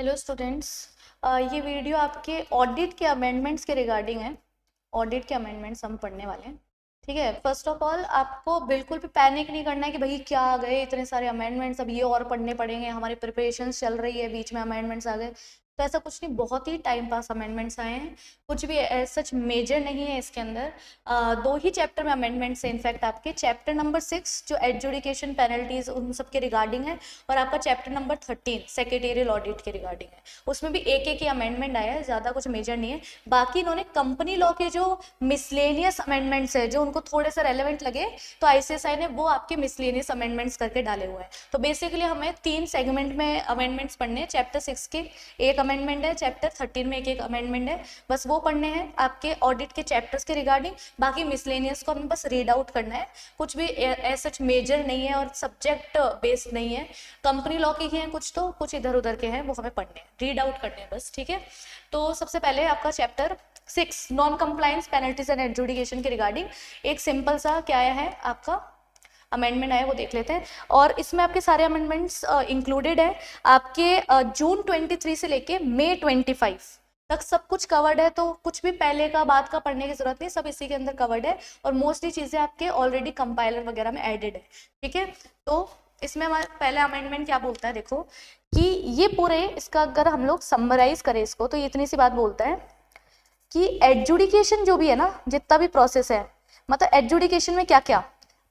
Hello students. ये video आपके audit के अमेंडमेंट्स के रिगार्डिंग है। ऑडिट के अमेंडमेंट्स हम पढ़ने वाले हैं। ठीक है, फर्स्ट ऑफ ऑल आपको बिल्कुल भी पैनिक नहीं करना है कि भाई क्या आ गए इतने सारे अमेंडमेंट्स, अब ये और पढ़ने पड़ेंगे, हमारी प्रिपरेशंस चल रही है, बीच में अमेंडमेंट्स आ गए। तो ऐसा कुछ नहीं, बहुत ही टाइम पास अमेंडमेंट्स आए हैं, कुछ भी सच मेजर नहीं है इसके अंदर। दो ही चैप्टर में अमेंडमेंट्स हैं इनफैक्ट। आपके चैप्टर नंबर 6 जो एडजुडिकेशन पेनल्टीज उन सब के रिगार्डिंग है, और आपका चैप्टर नंबर 13 सेक्रेटेरियल ऑडिट के रिगार्डिंग है। उसमें भी एक एक ही अमेंडमेंट आया है, ज़्यादा कुछ मेजर नहीं है। बाकी इन्होंने कंपनी लॉ के जो मिसलेनियस अमेंडमेंट्स है जो उनको थोड़े से रेलेवेंट लगे, तो आईसीएसआई ने वो आपके मिसलेनियस अमेंडमेंट्स करके डाले हुए हैं। तो बेसिकली हमें 3 सेगमेंट में अमेंडमेंट्स पढ़ने हैं। चैप्टर 6 के एक अमेंडमेंट है, चैप्टर 13 में एक एक अमेंडमेंट है, बस वो पढ़ने हैं आपके ऑडिट के चैप्टर्स के रिगार्डिंग। बाकी मिसलेनियस को हमें बस रीड आउट करना है, कुछ भी सच मेजर नहीं है और सब्जेक्ट बेस्ड नहीं है। कंपनी लॉ के ही हैं कुछ, तो कुछ इधर उधर के हैं, वो हमें पढ़ने हैं, रीड आउट करने हैं बस। ठीक है, तो सबसे पहले आपका chapter 6 non compliance penalties and adjudication के रिगार्डिंग एक सिंपल सा क्या आया है आपका अमेंडमेंट आया, वो देख लेते हैं। और इसमें आपके सारे अमेंडमेंट्स इंक्लूडेड है। आपके जून 23 से लेके मई 25 तक सब कुछ कवर्ड है, तो कुछ भी पहले का बाद का पढ़ने की जरूरत नहीं, सब इसी के अंदर कवर्ड है। और मोस्टली चीजें आपके ऑलरेडी कंपाइलर वगैरह में एडेड है। ठीक है, तो इसमें हमारा पहला अमेंडमेंट क्या बोलता है, देखो कि ये पूरे इसका अगर हम लोग समराइज करें इसको, तो ये इतनी सी बात बोलता है कि एडजुडिकेशन जो भी है ना, जितना भी प्रोसेस है, मतलब एडजुडिकेशन में क्या क्या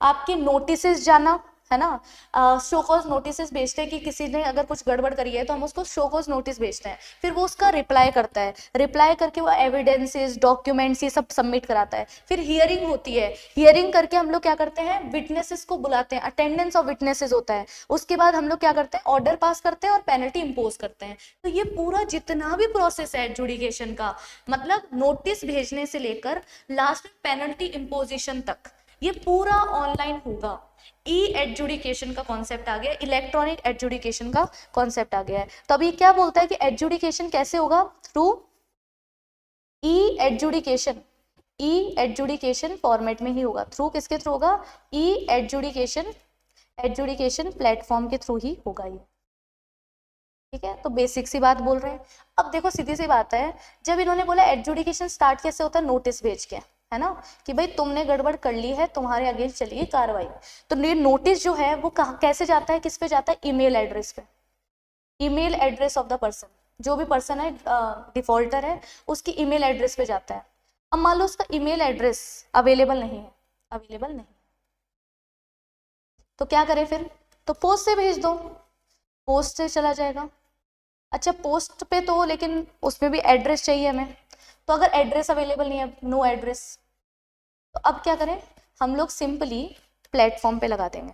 आपके नोटिसेस जाना है ना, शोकॉज नोटिस भेजते हैं कि किसी ने अगर कुछ गड़बड़ करी है तो हम उसको शोकॉज नोटिस भेजते हैं, फिर वो उसका रिप्लाई करता है, रिप्लाई करके वो एविडेंसेस डॉक्यूमेंट्स ये सब सबमिट कराता है। फिर हियरिंग होती है, हियरिंग करके हम लोग क्या करते हैं, विटनेसेस को बुलाते हैं, अटेंडेंस ऑफ विटनेसेस होता है। उसके बाद हम लोग क्या करते हैं, ऑर्डर पास करते हैं और पेनल्टी इंपोज करते हैं। तो ये पूरा जितना भी प्रोसेस है एडजुडिकेशन का, मतलब नोटिस भेजने से लेकर लास्ट में पेनल्टी इंपोजिशन तक, ये पूरा ऑनलाइन होगा। ई एडजुडिकेशन का कॉन्सेप्ट आ गया, इलेक्ट्रॉनिक एडजुडिकेशन का कॉन्सेप्ट आ गया है। तो अभी क्या बोलता है कि एडजुडिकेशन कैसे होगा, थ्रू ई एडजुडिकेशन, ई एडजुडिकेशन फॉर्मेट में ही होगा। थ्रू किसके थ्रू होगा, ई एडजुडिकेशन, एडजुडिकेशन प्लेटफॉर्म के थ्रू ही होगा ये। ठीक है, तो बेसिक सी बात बोल रहे हैं। अब देखो सीधी सी बात है, जब इन्होंने बोला एडजुडिकेशन स्टार्ट कैसे होता है, नोटिस भेज के, है ना, कि भाई तुमने गड़बड़ कर ली है, तुम्हारे अगेंस्ट चलिए कार्रवाई। तो ये नोटिस जो है वो कहाँ कैसे जाता है, किस पे जाता है, ईमेल एड्रेस पे, email address of the person, जो भी पर्सन है डिफॉल्टर है उसकी ईमेल एड्रेस पे जाता है। अब मान लो उसका ईमेल एड्रेस अवेलेबल नहीं है, अवेलेबल नहीं, तो क्या करें फिर, तो पोस्ट से भेज दो, पोस्ट से चला जाएगा। अच्छा पोस्ट पे तो लेकिन उसमें भी एड्रेस चाहिए हमें, तो अगर एड्रेस अवेलेबल नहीं है, नो एड्रेस, तो अब क्या करें, हम लोग सिंपली प्लेटफॉर्म पे लगा देंगे,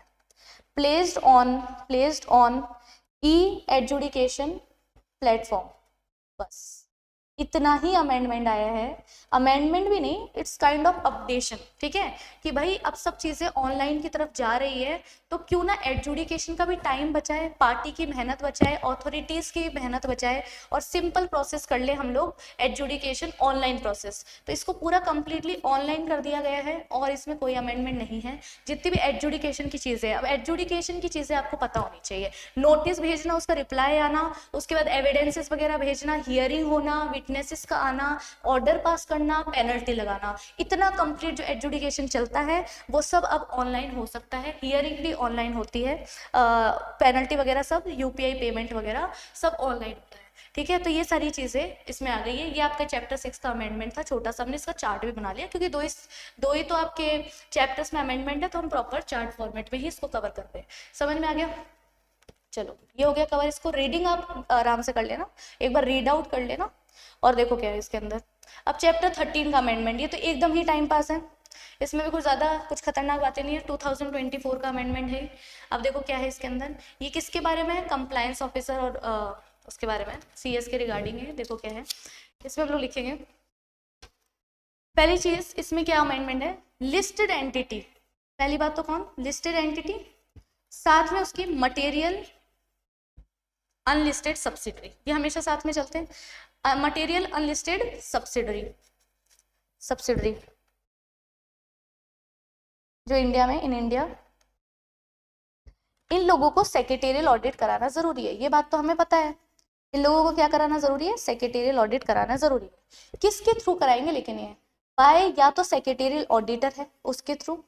placed on E adjudication platform, बस इतना ही अमेंडमेंट आया है। अमेंडमेंट भी नहीं, इट्स काइंड ऑफ अपडेशन। ठीक है, कि भाई अब सब चीज़ें ऑनलाइन की तरफ जा रही है, तो क्यों ना एडजुडिकेशन का भी टाइम बचाए, पार्टी की मेहनत बचाए, ऑथोरिटीज़ की मेहनत बचाए, और सिंपल प्रोसेस कर ले हम लोग एडजुडिकेशन ऑनलाइन प्रोसेस। तो इसको पूरा कंप्लीटली ऑनलाइन कर दिया गया है, और इसमें कोई अमेंडमेंट नहीं है। जितनी भी एडजुडिकेशन की चीज़ें, अब एडजुडिकेशन की चीज़ें आपको पता होनी चाहिए, नोटिस भेजना, उसका रिप्लाई आना, उसके बाद एविडेंसेस वगैरह भेजना, हियरिंग होना, विटनेसेस का आना, ऑर्डर पास करना, पेनल्टी लगाना, इतना कंप्लीट जो एडजुडिकेशन चलता है वो सब अब ऑनलाइन हो सकता है। हियरिंग भी ऑनलाइन होती है, पेनल्टी वगैरह सब, यूपीआई पेमेंट वगैरह सब ऑनलाइन होता है। ठीक है, तो ये सारी चीज़ें इसमें आ गई है। ये आपका चैप्टर 6 का अमेंडमेंट था, छोटा सा हमने इसका चार्ट भी बना लिया, क्योंकि दो ही तो आपके चैप्टर्स में अमेंडमेंट है, तो हम प्रॉपर चार्ट फॉर्मेट में ही इसको कवर करते हैं। समझ में आ गया, चलो ये हो गया कवर। इसको रीडिंग आप आराम से कर लेना, एक बार रीड आउट कर लेना, और देखो क्या है इसके अंदर। अब चैप्टर 13 का अमेंडमेंट, ये तो एकदम ही टाइम पास है, इसमें भी कुछ ज़्यादा कुछ खतरनाक बातें नहीं है, 2024 का अमेंडमेंट है। अब देखो क्या है इसके अंदर, ये किसके बारे में है, कंप्लायंस ऑफिसर और उसके बारे में, सीएस के रिगार्डिंग है। देखो क्या है इसमें, हम लोग लिखेंगे पहली चीज इसमें क्या अमेंडमेंट है, लिस्टेड एंटिटी। पहली बात तो कौन, लिस्टेड एंटिटी, साथ में उसकी मटेरियल अनलिस्टेड सब्सिडरी, ये हमेशा साथ में चलते हैं। मटेरियल अनलिस्टेड सब्सिडरी, सब्सिडरी जो इंडिया में, इन इंडिया, इन लोगों को सेक्रेटेरियल ऑडिट कराना जरूरी है, ये बात तो हमें पता है। इन लोगों को क्या कराना जरूरी है, सेक्रेटेरियल ऑडिट कराना जरूरी है। किसके थ्रू कराएंगे लेकिन ये बाय, या तो सेक्रेटेरियल ऑडिटर है उसके थ्रू,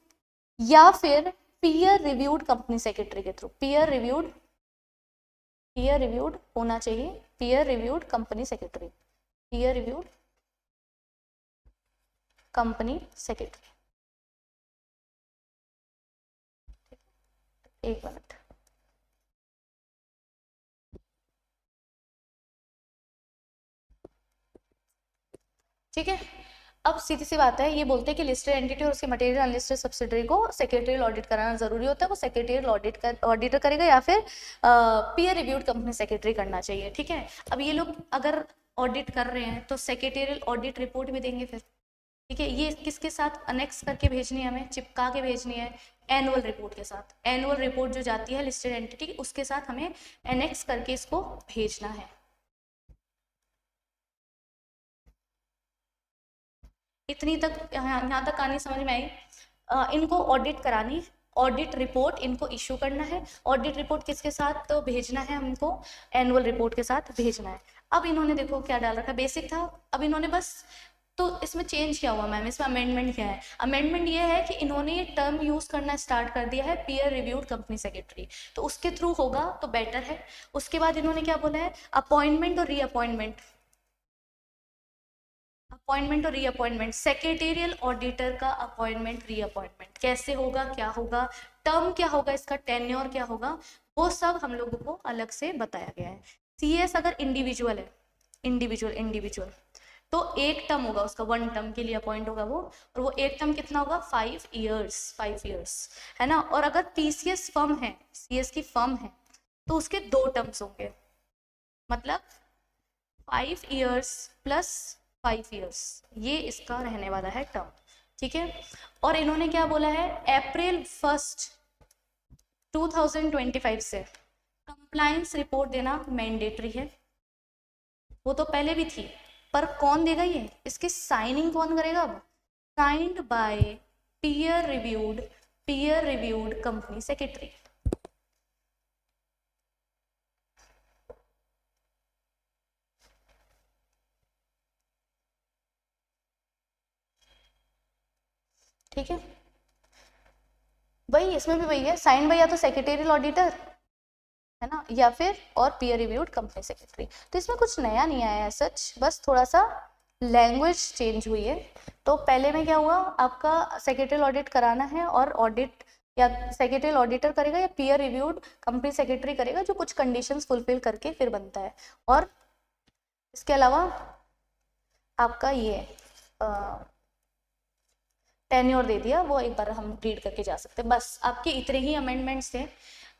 या फिर पीयर रिव्यूड कंपनी सेक्रेटरी के थ्रू। पीयर रिव्यूड होना चाहिए, peer reviewed company secretary, peer reviewed company secretary. एक मिनट, ठीक है। अब सीधी सी बात है, ये बोलते हैं कि लिस्टेड एंटिटी और उसके मटेरियल अनलिस्टेड सब्सिडरी को सेक्रेटरियल ऑडिट कराना जरूरी होता है। वो सेक्रेटरियल ऑडिटर करेगा या फिर पीयर रिव्यूड कंपनी सेक्रेटरी करना चाहिए, ठीक है। अब ये लोग अगर ऑडिट कर रहे हैं तो सेक्रेटरियल ऑडिट रिपोर्ट भी देंगे फिर, ठीक है। ये किसके साथ अनेक्स करके भेजनी है, हमें चिपका के भेजनी है, एनुअल रिपोर्ट के साथ। एनुअल रिपोर्ट जो जाती है लिस्टेड एंटिटी, उसके साथ हमें एनेक्स करके इसको भेजना है। इतनी तक, यहाँ तक कहानी समझ में आई। इनको ऑडिट करानी, ऑडिट रिपोर्ट इनको इशू करना है। ऑडिट रिपोर्ट किसके साथ तो भेजना है हमको, एनुअल रिपोर्ट के साथ भेजना है। अब इन्होंने देखो क्या डाल रखा, बेसिक था, अब इन्होंने बस, तो इसमें चेंज क्या हुआ मैम, इसमें अमेंडमेंट क्या है? अमेंडमेंट ये है कि इन्होंने ये टर्म यूज करना स्टार्ट कर दिया है, पीयर रिव्यूड कंपनी सेक्रेटरी, तो उसके थ्रू होगा तो बेटर है। उसके बाद इन्होंने क्या बोला है, अपॉइंटमेंट और रीअपॉइंटमेंट, अपॉइंटमेंट और रीअपॉइंटमेंट, सेक्रेटेरियल ऑडिटर का अपॉइंटमेंट रीअपॉइंटमेंट कैसे होगा, क्या होगा, टर्म क्या होगा, इसका टेन्योर क्या होगा, वो सब हम लोगों को अलग से बताया गया है। सीएस अगर इंडिविजुअल है, इंडिविजुअल तो एक टर्म होगा उसका, 1 टर्म के लिए अपॉइंट होगा वो, और वो एक टर्म कितना होगा, 5 इयर्स, है ना। और अगर पीसीएस फर्म है, सीएस की फर्म है, तो उसके 2 टर्म्स होंगे, मतलब 5 इयर्स प्लस 5 इयर्स, ये इसका रहने वाला है टर्म, ठीक है। और इन्होंने क्या बोला है, अप्रैल 1 2025 से कंप्लायंस रिपोर्ट देना मैंडेटरी है। वो तो पहले भी थी, पर कौन देगा ये, इसकी साइनिंग कौन करेगा अब, signed by peer reviewed company secretary. ठीक है, वही इसमें भी वही है, साइन बाय या तो सेक्रेटेरियल ऑडिटर, है ना, या फिर और पीयर रिव्यूड कंपनी सेक्रेटरी। तो इसमें कुछ नया नहीं आया है सच, बस थोड़ा सा लैंग्वेज चेंज हुई है। तो पहले में क्या हुआ, आपका सेक्रेटरियल ऑडिट कराना है, और ऑडिट या सेक्रेटरियल ऑडिटर करेगा या पीयर रिव्यूड कंपनी सेक्रेटरी करेगा, जो कुछ कंडीशंस फुलफिल करके फिर बनता है। और इसके अलावा आपका ये टेन्योर दे दिया, वो एक बार हम रीड करके जा सकते हैं। बस आपके इतने ही अमेंडमेंट्स थे,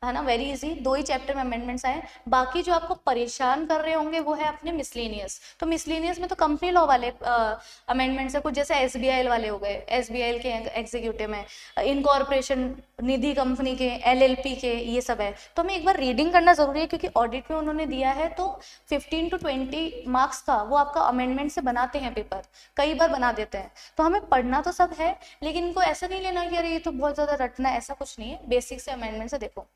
है ना, वेरी इजी, 2 ही चैप्टर में अमेंडमेंट्स आए। बाकी जो आपको परेशान कर रहे होंगे वो है अपने मिसलेनियस। तो मिसलेनियस में तो कंपनी लॉ वाले अमेंडमेंट्स है कुछ, जैसे एसबीआई वाले हो गए, एसबीआई के एग्जीक्यूटिव में, इनकॉर्पोरेशन, निधि कंपनी के, एलएलपी के, ये सब है। तो हमें एक बार रीडिंग करना जरूरी है, क्योंकि ऑडिट में उन्होंने दिया है तो 15 to 20 मार्क्स का वो आपका अमेंडमेंट से बनाते हैं पेपर, कई बार बना देते हैं। तो हमें पढ़ना तो सब है, लेकिन इनको ऐसा नहीं लेना कि अरे ये तो बहुत ज्यादा रटना है, ऐसा कुछ नहीं है। बेसिक से अमेंडमेंट से देखो,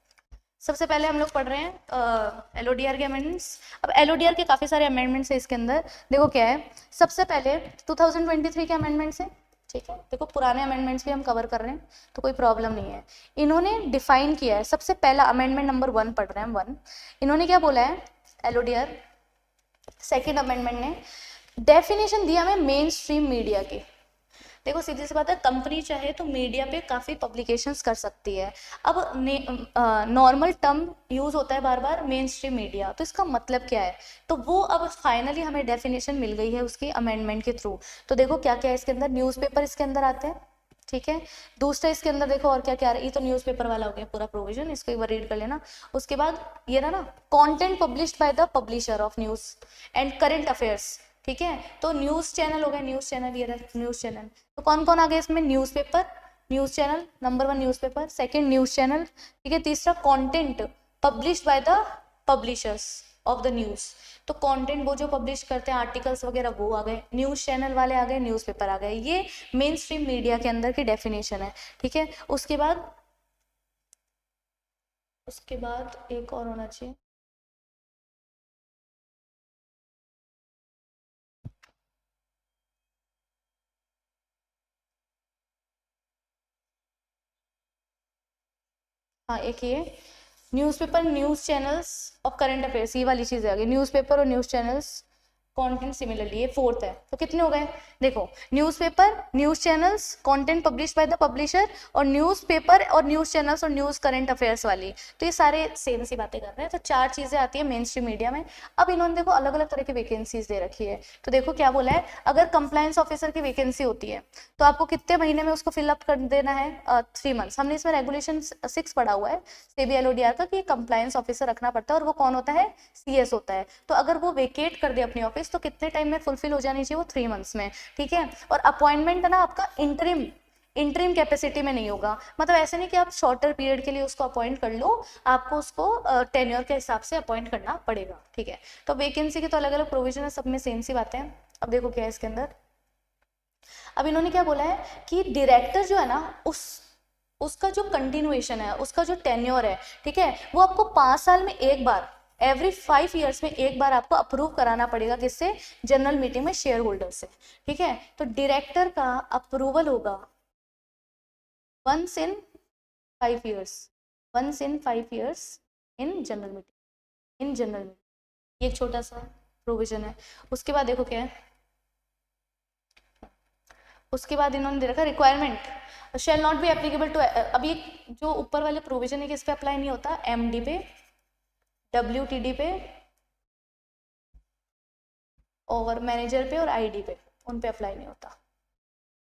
सबसे पहले हम लोग पढ़ रहे हैं एलओडीआर के अमेंडमेंट्स। अब एलओडीआर के काफ़ी सारे अमेंडमेंट्स है इसके अंदर, देखो क्या है। सबसे पहले 2023 के अमेंडमेंट्स है, ठीक है। देखो पुराने अमेंडमेंट्स भी हम कवर कर रहे हैं, तो कोई प्रॉब्लम नहीं है। इन्होंने डिफाइन किया है, सबसे पहला अमेंडमेंट नंबर 1 पढ़ रहे हैं हम, 1। इन्होंने क्या बोला है, एलओडीआर सेकेंड अमेंडमेंट ने डेफिनेशन दिया हमें मेन स्ट्रीम मीडिया की। देखो सीधी सी बात है, कंपनी चाहे तो मीडिया पे काफ़ी पब्लिकेशंस कर सकती है। अब नॉर्मल टर्म यूज़ होता है बार बार, मेन स्ट्रीम मीडिया, तो इसका मतलब क्या है, तो वो अब फाइनली हमें डेफिनेशन मिल गई है उसकी अमेंडमेंट के थ्रू। तो देखो क्या क्या है इसके अंदर, न्यूज़पेपर इसके अंदर आते हैं, ठीक है। दूसरा इसके अंदर देखो और क्या क्या आ रहा है, ये तो न्यूज़पेपर वाला हो गया पूरा प्रोविजन, इसको एक बार रीड कर लेना। उसके बाद ये रहा ना, content published by the publisher of news and current affairs, ठीक है। तो न्यूज़ चैनल हो गया, न्यूज़ चैनल, ये रहा न्यूज़ चैनल। तो कौन कौन आ गया इसमें, newspaper, news channel, number 1 newspaper, second news channel, ठीक है। तीसरा content published by the publishers of the news, तो कंटेंट वो जो पब्लिश करते हैं आर्टिकल्स वगैरह वो आ गए, न्यूज़ चैनल वाले आ गए, न्यूज़पेपर आ गए। ये मेन स्ट्रीम मीडिया के अंदर की डेफिनेशन है, ठीक है। उसके बाद एक और होना चाहिए, हाँ एक ये न्यूज़पेपर, न्यूज़ चैनल्स और करंट अफेयर्स, ये वाली चीज़ आ गई, न्यूज़पेपर और न्यूज़ चैनल्स कंटेंट सिमिलरली, ये फोर्थ है। तो कितने हो गए देखो, newspaper, news channels, content publish by the publisher, और न्यूज़पेपर और न्यूज़ चैनल्स और न्यूज़ करंट अफेयर्स वाली, तो ये सारे सेम सी बातें कर रहे हैं। तो चार चीज़ें आती है मेन स्ट्रीम मीडिया में। अब इन्होंने देखो अलग अलग तरह की वैकेंसीज दे रखी है। तो देखो क्या बोला है, अगर कंप्लायंस ऑफिसर की वैकेंसी होती है तो आपको कितने महीने में उसको फिलअप कर देना है, 3 मंथ्स। हमने इसमें रेगुलेशन 6 पढ़ा हुआ है सेबी एलओडीआर का कि कंप्लायंस ऑफिसर रखना पड़ता है, और वो कौन होता है, सीएस होता है। तो अगर वो वेकेट कर दे अपनी ऑफिस तो कितने टाइम में फुलफिल हो जानी चाहिए, वो 3 मंथ्स में, ठीक है। और अपॉइंटमेंट है ना आपका इंटरिम कैपेसिटी में नहीं होगा, मतलब ऐसे नहीं कि आप शॉर्टर पीरियड के लिए उसको अपॉइंट कर लो, आपको उसको टेन्योर के हिसाब से अपॉइंट करना पड़ेगा, ठीक है। तो वैकेंसी के तो अलग अलग प्रोविजन है, सब में सेम सी बातें हैं। अब देखो क्या है इसके अंदर, अब इन्होंने क्या बोला है कि डायरेक्टर जो है ना, उसका जो कंटिन्यूएशन है, उसका जो टेन्योर है, ठीक है, वो आपको 5 साल में एक बार, एवरी 5 ईयर्स में एक बार आपको अप्रूव कराना पड़ेगा, किससे, जनरल मीटिंग में शेयर होल्डर से, ठीक है। तो डायरेक्टर का अप्रूवल होगा once in 5 years, once in 5 years in general meeting, in general meeting, ये एक छोटा सा प्रोविजन है। उसके बाद देखो क्या है, उसके बाद इन्होंने दे रखा requirement shall not be applicable to, अब ये जो ऊपर वाले प्रोविजन है किस पे अप्लाई नहीं होता, एमडी पे, डब्ल्यूटीडी पे और मैनेजर पे और आईडी पे, उन पे अप्लाई नहीं होता,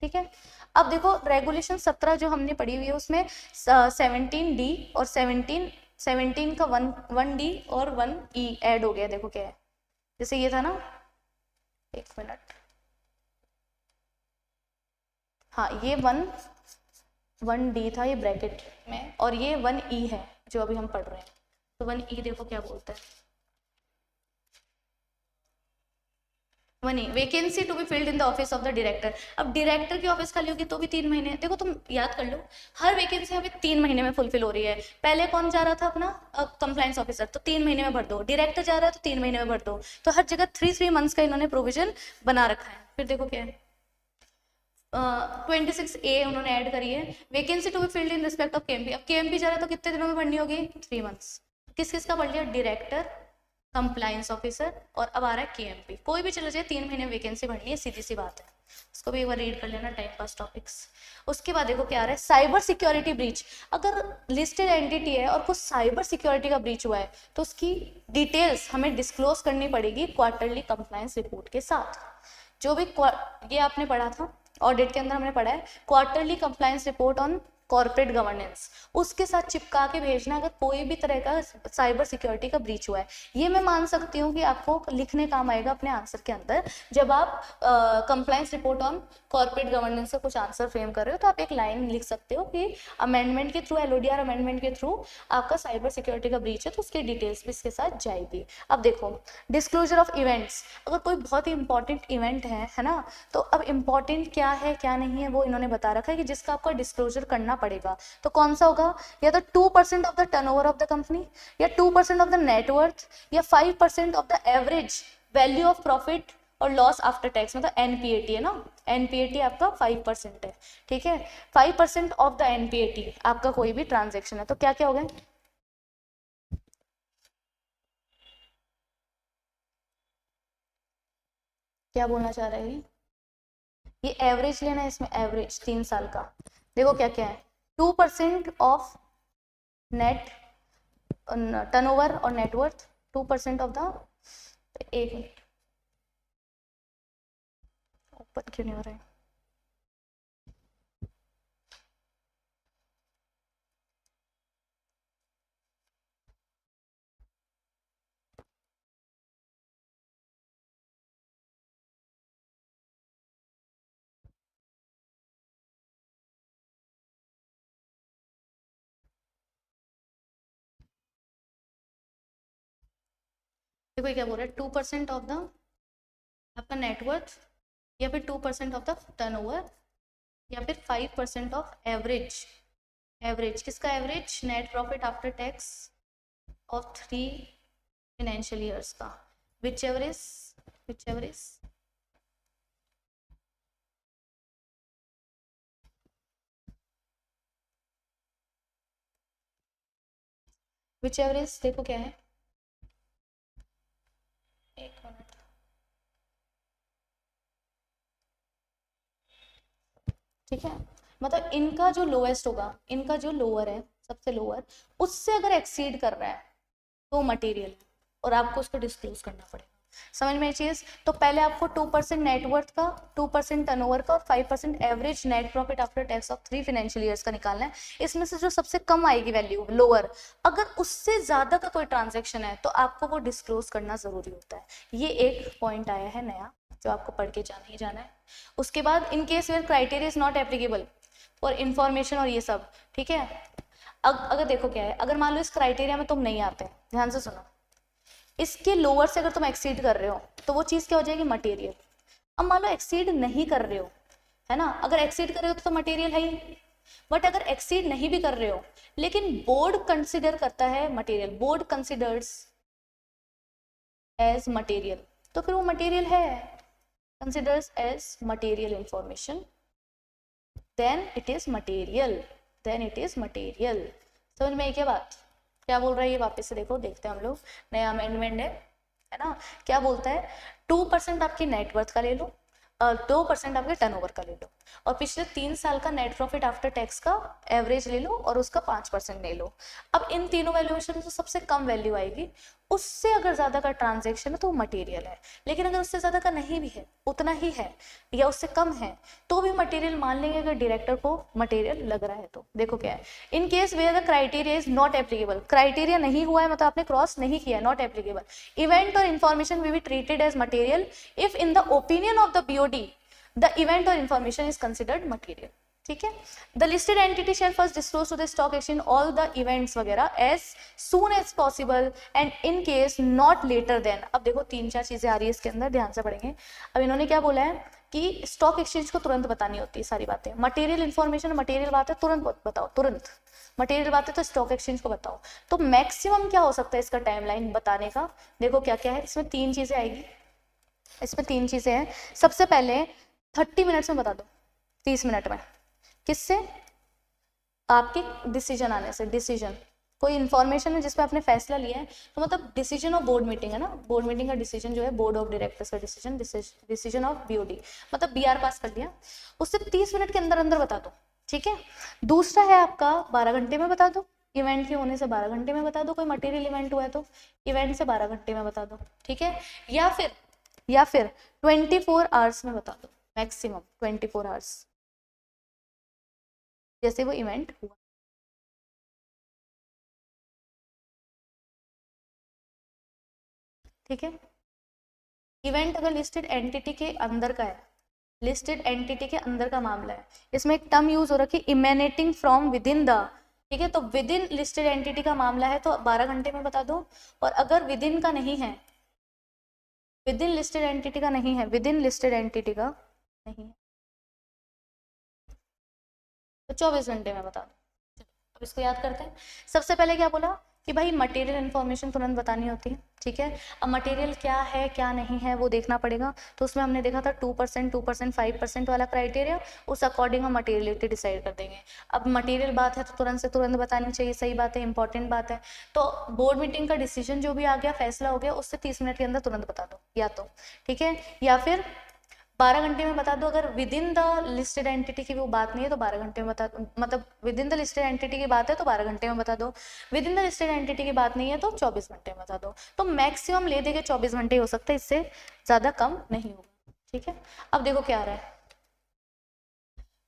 ठीक है। अब देखो रेगुलेशन 17 जो हमने पढ़ी हुई है उसमें 17D और 17 का 1D और 1E ऐड हो गया, देखो क्या है, जैसे ये था ना, एक मिनट, हाँ ये 1D था ये ब्रैकेट में, और ये 1E है जो अभी हम पढ़ रहे हैं। तो 1E देखो क्या बोलता है, 1E vacancy to be filled in the office of the director. अब डायरेक्टर की ऑफिस खाली होगी तो भी 3 महीने, देखो तुम याद कर लो, हर वैकेंसी अभी 3 महीने में फुलफिल हो रही है। पहले कौन जा रहा था अपना कंप्लायंस ऑफिसर, तो 3 महीने में भर दो, डायरेक्टर जा रहा है तो 3 महीने में भर दो, तो हर जगह 3 मंथ्स का इन्होंने प्रोविजन बना रखा है। फिर देखो क्या है, 26A उन्होंने ऐड करी है, vacancy to be filled in respect of KMP. अब केएमपी जा रहा है तो कितने दिनों में भरनी होगी, 3 मंथ्स। किस किस का पढ़ लिया, डायरेक्टर, कंप्लायंस ऑफिसर, और अब आ रहा है केएमपी। कोई भी चला जाए 3 महीने में वैकेंसी भरनी है, सीधी सी बात है। उसको भी एक बार रीड कर लेना, टाइम पास टॉपिक्स। उसके बाद देखो क्या आ रहा है, साइबर सिक्योरिटी ब्रीच। अगर लिस्टेड एंटिटी है और कुछ साइबर सिक्योरिटी का ब्रीच हुआ है तो उसकी डिटेल्स हमें डिस्क्लोज करनी पड़ेगी क्वार्टरली कंप्लायंस रिपोर्ट के साथ। जो भी ये आपने पढ़ा था ऑडिट के अंदर, हमने पढ़ा है quarterly compliance report on corporate governance, उसके साथ चिपका के भेजना अगर कोई भी तरह का साइबर सिक्योरिटी का ब्रीच हुआ है। ये मैं मान सकती हूँ कि आपको लिखने काम आएगा अपने आंसर के अंदर, जब आप compliance report on corporate governance का कुछ आंसर फ्रेम कर रहे हो तो आप एक लाइन लिख सकते हो कि अमेंडमेंट के थ्रू, एलओडीआर अमेंडमेंट के थ्रू आपका साइबर सिक्योरिटी का ब्रीच है तो उसकी डिटेल्स भी इसके साथ जाएगी। अब देखो डिस्क्लोजर ऑफ इवेंट्स, अगर कोई बहुत ही इंपॉर्टेंट इवेंट है ना, तो अब इंपॉर्टेंट क्या है क्या नहीं है वो इन्होंने बता रखा है कि जिसका आपको डिस्क्लोजर करना पड़ेगा। तो कौन सा होगा, या तो 2% of the turnover of the company, या 2% ऑफ द नेटवर्थ, या 5% of the average value of profit और लॉस आफ्टर टैक्स, मतलब एनपीएटी है ना, एनपीएटी आपका 5% है, ठीक है। 5% ऑफ द एनपीएटी आपका कोई भी ट्रांजेक्शन है। तो क्या क्या हो गया, क्या बोलना चाह रहे हैं, ये एवरेज लेना है, इसमें एवरेज 3 साल का। देखो क्या क्या है, 2% ऑफ नेट टर्नओवर और नेटवर्थ, 2% ऑफ द, एक मिनट ओपन क्यों नहीं हो रहा है, देखो क्या बोल रहा है, 2% ऑफ द आपका नेटवर्थ, या फिर 2% ऑफ द टर्नओवर, या फिर 5% ऑफ एवरेज, एवरेज किसका average, net profit after tax of 3 financial years का, विच एवरेज विच एवर इज, देखो क्या है, एक मिनट, ठीक है, मतलब इनका जो लोएस्ट होगा, इनका जो लोअर है, सबसे लोअर, उससे अगर एक्सीड कर रहा है तो मटेरियल है और आपको उसको डिस्क्लोज करना पड़ेगा। समझ में ये चीज? तो पहले आपको 2% नेटवर्थ का, 2% टर्नओवर का और 5% average net profit after tax of 3 financial years का निकालना है। इसमें से जो सबसे कम आएगी वैल्यू लोअर, अगर उससे ज्यादा का कोई ट्रांजेक्शन है तो आपको वो डिस्क्लोज करना जरूरी होता है। ये एक पॉइंट आया है नया जो आपको पढ़ के जाना ही जाना है। उसके बाद in case where criteria is not applicable for information और ये सब, ठीक है। अगर देखो क्या है, अगर मान लो इस क्राइटेरिया में तुम नहीं आते, ध्यान से सुनो, इसके लोअर से अगर तुम एक्सीड कर रहे हो तो वो चीज क्या हो जाएगी, मटेरियल। अब मान लो एक्सीड नहीं कर रहे हो, है ना, अगर एक्सीड कर रहे हो तो मटेरियल है ही, बट अगर एक्सीड नहीं भी कर रहे हो लेकिन बोर्ड कंसिडर करता है material, board considers as material, तो फिर वो मटेरियल है, considers as material information, then it is material, then it is material. समझ में आई क्या बात? क्या बोल रहा है ये, वापस से देखो, देखते हैं हम लोग, नया अमेंडमेंट है ना। क्या बोलता है, 2% आपकी नेटवर्थ का ले लो, 2% आपके टर्नओवर का ले लो, और पिछले 3 साल का नेट प्रॉफिट आफ्टर टैक्स का एवरेज ले लो और उसका 5% ले लो। अब इन तीनों वैल्यूएशन में तो सबसे कम वैल्यू आएगी, उससे अगर ज्यादा का ट्रांजेक्शन है तो वो मटेरियल है, लेकिन अगर उससे ज्यादा का नहीं भी है, उतना ही है या उससे कम है, तो भी मटेरियल मान लेंगे अगर डायरेक्टर को मटेरियल लग रहा है तो। देखो क्या है, in case where the criteria is not applicable, criteria नहीं हुआ है मतलब आपने क्रॉस नहीं किया, नॉट एप्लीकेबल, इवेंट और information will be treated as material if in the opinion of the BOD the event और इन्फॉर्मेशन इज कंसिडर्ड मटेरियल। ठीक है, the listed entity shall first disclose to the stock exchange all the events वगैरह as soon as possible and in case not letter then. अब देखो 3-4 चीजें आ रही है इसके अंदर, ध्यान से पढ़ेंगे। अब इन्होंने क्या बोला है कि स्टॉक एक्सचेंज को तुरंत बतानी होती है सारी बातें, मटेरियल इन्फॉर्मेशन, मटेरियल बात है तुरंत बताओ, तुरंत मटेरियल बात है तो स्टॉक एक्सचेंज को बताओ। तो मैक्सिमम क्या हो सकता है इसका टाइमलाइन बताने का, देखो क्या क्या है इसमें, 3 चीजें आएगी, इसमें 3 चीजें हैं। सबसे पहले 30 मिनट्स में बता दो, 30 मिनट में, किससे, आपके डिसीजन आने से, डिसीजन कोई इन्फॉर्मेशन है जिसपे आपने फैसला लिया है, तो मतलब डिसीजन ऑफ बोर्ड मीटिंग है ना, बोर्ड मीटिंग का डिसीजन जो है, बोर्ड ऑफ डायरेक्टर्स का डिसीजन, डिसीजन ऑफ बीओडी, मतलब बीआर पास कर लिया, उससे 30 मिनट के अंदर अंदर बता दो। ठीक है, दूसरा है आपका 12 घंटे में बता दो, इवेंट के होने से 12 घंटे में बता दो, कोई मटेरियल इवेंट हुआ है तो इवेंट से 12 घंटे में बता दो। ठीक है, या फिर 24 आवर्स में बता दो, मैक्सिमम 24 आवर्स जैसे वो इवेंट हुआ। ठीक है, इवेंट अगर लिस्टेड एंटिटी के अंदर का है, लिस्टेड एंटिटी के अंदर का मामला है, इसमें एक टर्म यूज हो रखी है इमेनेटिंग फ्रॉम विद इन द, ठीक है, तो विद इन लिस्टेड एंटिटी का मामला है तो 12 घंटे में बता दो, और अगर विद इन का नहीं है, विद इन लिस्टेड एंटिटी का नहीं है, विद इन लिस्टेड एंटिटी का नहीं है तो 24 घंटे में बता दो। अब इसको याद करते हैं। सबसे पहले क्या बोला कि भाई मटेरियल इन्फॉर्मेशन तुरंत बतानी होती है। ठीक है, अब मटेरियल क्या है क्या नहीं है वो देखना पड़ेगा, तो उसमें हमने देखा था 2%, 5% वाला क्राइटेरिया, उस अकॉर्डिंग हम मटेरियलिटी डिसाइड कर देंगे। अब मटेरियल बात है तो तुरंत से तुरंत बतानी चाहिए, सही बात है, इंपॉर्टेंट बात है। तो बोर्ड मीटिंग का डिसीजन जो भी आ गया, फैसला हो गया, उससे 30 मिनट के अंदर तुरंत बता दो, या तो ठीक है, या फिर 12 घंटे में बता दो। अगर with in the listed entity की वो बात नहीं है तो 12 घंटे में बता दो, मतलब with in the listed entity की बात है तो 12 घंटे में बता दो, with in the listed entity की बात नहीं है तो 24 घंटे में बता दो। तो मैक्सिमम ले देके 24 घंटे हो सकता है, इससे ज़्यादा कम नहीं होगा। ठीक है, अब देखो क्या आ रहा है,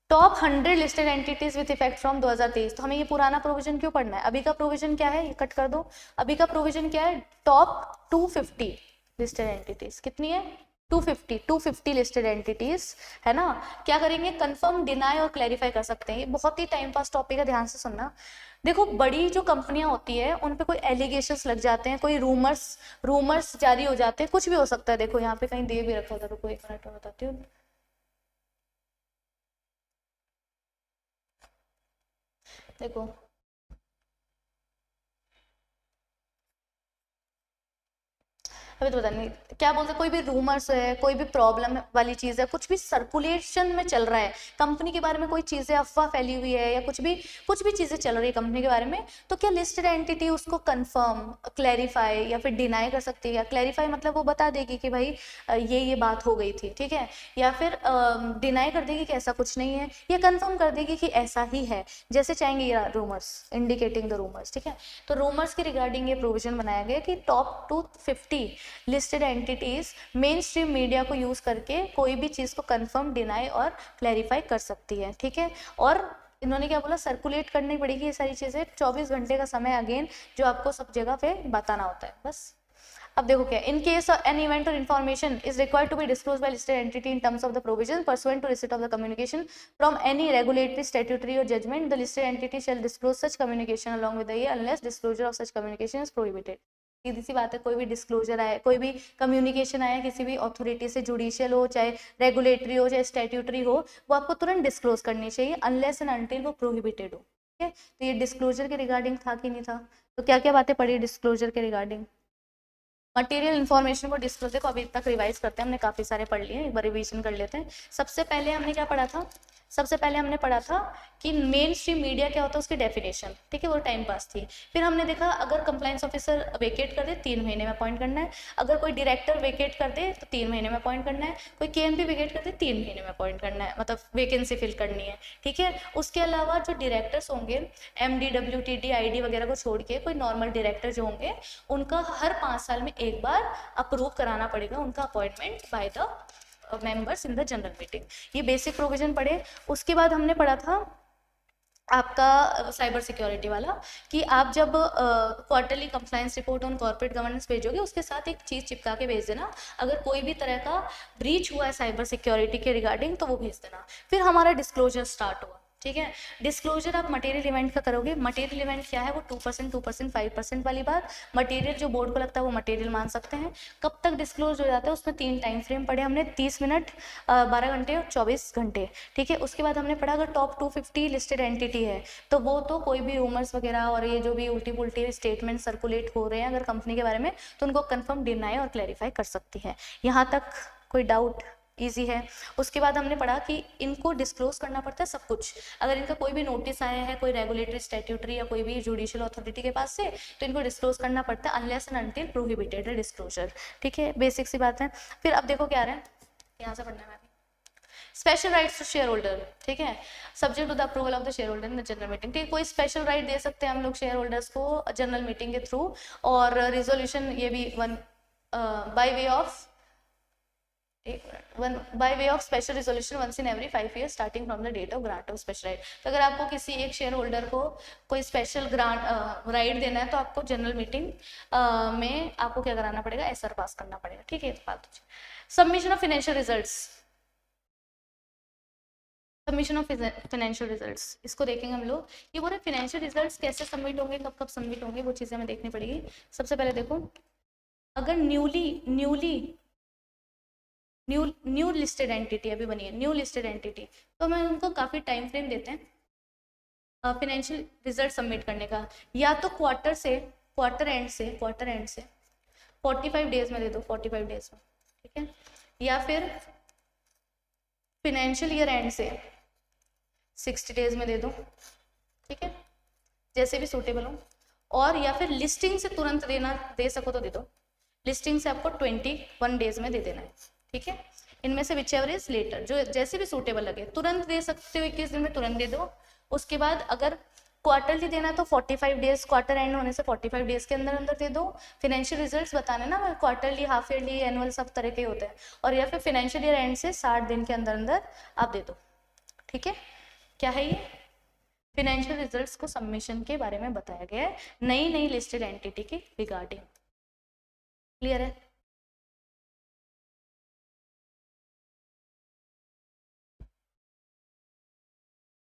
top 100 listed entities with effect from 2023। तो हमें ये पुराना प्रोविजन क्यों पढ़ना है, अभी का प्रोविजन क्या है, ये कट कर दो। अभी का प्रोविजन क्या है, टॉप 250 लिस्टेड एंटिटीज, कितनी है, 250 लिस्टेड एंटिटीज, है ना। क्या करेंगे, कंफर्म, डिनाई और क्लैरिफाई कर सकते हैं। ये बहुत ही टाइम पास टॉपिक है, ध्यान से सुनना। देखो बड़ी जो कंपनियां होती है उन पे कोई एलिगेशंस लग जाते हैं, कोई रूमर्स जारी हो जाते हैं, कुछ भी हो सकता है। देखो यहाँ पे कहीं दे भी रखा था, रुको 1 मिनट में बताती हूँ। देखो अभी तो पता नहीं क्या बोलते, कोई भी रूमर्स है, कोई भी प्रॉब्लम वाली चीज़ है, कुछ भी सर्कुलेशन में चल रहा है कंपनी के बारे में, कोई चीज़ें अफवाह फैली हुई है या कुछ भी चीज़ें चल रही है कंपनी के बारे में, तो क्या लिस्टेड एंटिटी उसको कंफर्म, क्लैरिफाई या फिर डिनाई कर सकती है। क्लैरिफाई मतलब वो बता देगी कि भाई ये बात हो गई थी, ठीक है, या फिर डिनाई कर देगी कि ऐसा कुछ नहीं है, या कंफर्म कर देगी कि ऐसा ही है, जैसे चाहेंगे ये रूमर्स, इंडिकेटिंग द रूमर्स, ठीक है। तो रूमर्स के रिगार्डिंग ये प्रोविजन बनाया गया कि top 250 listed entities main stream media को यूज करके कोई भी चीज़ को कंफर्म, डिनाई और क्लैरिफाई कर सकती है, ठीक है। और इन्होंने क्या बोला, सर्कुलेट करनी पड़ेगी ये सारी चीज़ें, 24 घंटे का समय अगेन जो आपको सब जगह पे बताना होता है, बस। अब देखो क्या, इन केस एन इवेंट और information is required to be disclose by listed entity in terms of the provision pursuant to receipt of the communication from any regulatory, statutory और judgment, the listed entity shall disclose such communication along with the ये unless disclosure of such communication is prohibited. सीधी सी बात है, कोई भी disclosure आए, कोई भी कम्युनिकेशन आए किसी भी अथॉरिटी से, जुडिशियल हो चाहे रेगुलेटरी हो चाहे स्टैट्यूटरी हो, वो आपको तुरंत डिस्क्लोज करनी चाहिए अनलेस एंड अनटिल वो प्रोहिबिटेड हो, ठीक है। तो ये डिस्क्लोजर के रिगार्डिंग था कि नहीं था, तो क्या क्या बातें पढ़ी डिस्क्लोजर के रिगार्डिंग। मटेरियल इन्फॉर्मेशन को डिस्क्लोज, देखो अभी तक रिवाइज करते हैं, हमने काफ़ी सारे पढ़ लिए, एक बार रिवीजन कर लेते हैं। सबसे पहले हमने क्या पढ़ा था, सबसे पहले हमने पढ़ा था कि मेन स्ट्रीम मीडिया क्या होता है, उसकी डेफिनेशन, ठीक है, वो टाइम पास थी। फिर हमने देखा अगर कंप्लायंस ऑफिसर वेकेट कर दे 3 महीने में अपॉइंट करना है, अगर कोई डायरेक्टर वेकेट कर दे तो 3 महीने में अपॉइंट करना है, कोई केएमपी वेकेट कर दे 3 महीने में अपॉइंट करना है, मतलब वैकेंसी फिल करनी है, ठीक है। उसके अलावा जो डायरेक्टर्स होंगे MD WTD ID वगैरह को छोड़ के कोई नॉर्मल डायरेक्टर जो होंगे उनका हर 5 साल में एक बार अप्रूव कराना पड़ेगा उनका appointment by the members in the general meeting. ये बेसिक प्रोविजन पढ़े। उसके बाद हमने पढ़ा था आपका साइबर सिक्योरिटी वाला, कि आप जब quarterly compliance report on corporate governance भेजोगे उसके साथ एक चीज़ चिपका के भेज देना, अगर कोई भी तरह का ब्रीच हुआ है साइबर सिक्योरिटी के रिगार्डिंग तो वो भेज देना। फिर हमारा डिस्क्लोजर स्टार्ट हुआ, ठीक है। डिस्क्लोजर आप मटेरियल इवेंट का करोगे, मटेरियल इवेंट क्या है, वो 2%, 5% वाली बात, मटेरियल जो बोर्ड को लगता है वो मटेरियल मान सकते हैं। कब तक डिस्क्लोज हो जाता है, उसमें 3 टाइम फ्रेम पढ़े हमने, 30 मिनट, 12 घंटे और 24 घंटे, ठीक है। उसके बाद हमने पढ़ा अगर टॉप 250 लिस्टेड एंटिटी है तो वो तो कोई भी रूमर्स वगैरह और ये जो भी उल्टी पुल्टी स्टेटमेंट सर्कुलेट हो रहे हैं अगर कंपनी के बारे में, तो उनको कंफर्म, डिनाई और क्लैरिफाई कर सकती है। यहाँ तक कोई डाउट, ईजी है। उसके बाद हमने पढ़ा कि इनको डिस्क्लोज करना पड़ता है सब कुछ, अगर इनका कोई भी नोटिस आया है कोई रेगुलेटरी, स्टैट्यूटरी या कोई भी जुडिशियल अथॉरिटी के पास से, तो इनको डिस्क्लोज करना पड़ता है अनलेस एंड अनटिल प्रोहिबिटेड है डिस्क्लोजर, ठीक है। बेसिक सी बात है। फिर अब देखो क्या आ रहा है, यहाँ से पढ़ना है special rights to shareholder, ठीक है, subject to the approval of the shareholder in the general meeting, ठीक है। कोई स्पेशल राइट दे सकते हैं हम लोग शेयर होल्डर्स को जनरल मीटिंग के थ्रू, और रिजोल्यूशन ये भी by way of special resolution once in every 5 years starting from the date of grant of special right. तो अगर आपको किसी एक शेयर होल्डर को कोई स्पेशल ग्रांट राइट देना है तो आपको जनरल मीटिंग में आपको क्या कराना पड़ेगा, SR पास करना पड़ेगा, ठीक है। Submission of financial results, submission of financial results, इसको देखेंगे हम लोग। ये बोले फाइनेंशियल रिजल्ट्स कैसे सबमिट होंगे, कब कब सबमिट होंगे, वो चीज़ें हमें देखनी पड़ेगी। सबसे पहले देखो, अगर न्यू लिस्टेड एंटिटी अभी बनी है, न्यू लिस्टेड एंटिटी, तो हमें उनको काफ़ी टाइम फ्रेम देते हैं फाइनेंशियल रिजल्ट सबमिट करने का, या तो क्वार्टर एंड से 45 डेज में दे दो, 45 डेज में, ठीक है, या फिर फाइनेंशियल ईयर एंड से 60 डेज में दे दो, ठीक है, जैसे भी सूटेबल हो, और या फिर लिस्टिंग से तुरंत दे सको तो दे दो, लिस्टिंग से आपको 21 डेज में दे देना है, ठीक है। इनमें से विच एवर इज लेटर, जो जैसे भी सूटेबल लगे, तुरंत दे सकते हो 21 दिन में तुरंत दे दो। उसके बाद अगर क्वार्टरली देना तो 45 डेज, क्वार्टर एंड होने से 45 डेज के अंदर अंदर दे दो। फाइनेंशियल रिजल्ट्स बताने ना, क्वार्टरली, हाफ ईयरली, एनुअल सब तरह के होते हैं, और या फिर फाइनेंशियल ईयर एंड से 60 दिन के अंदर अंदर आप दे दो, ठीक है। क्या है ये, फाइनेंशियल रिजल्ट्स को सबमिशन के बारे में बताया गया है नई लिस्टेड एंटिटी के रिगार्डिंग। क्लियर है?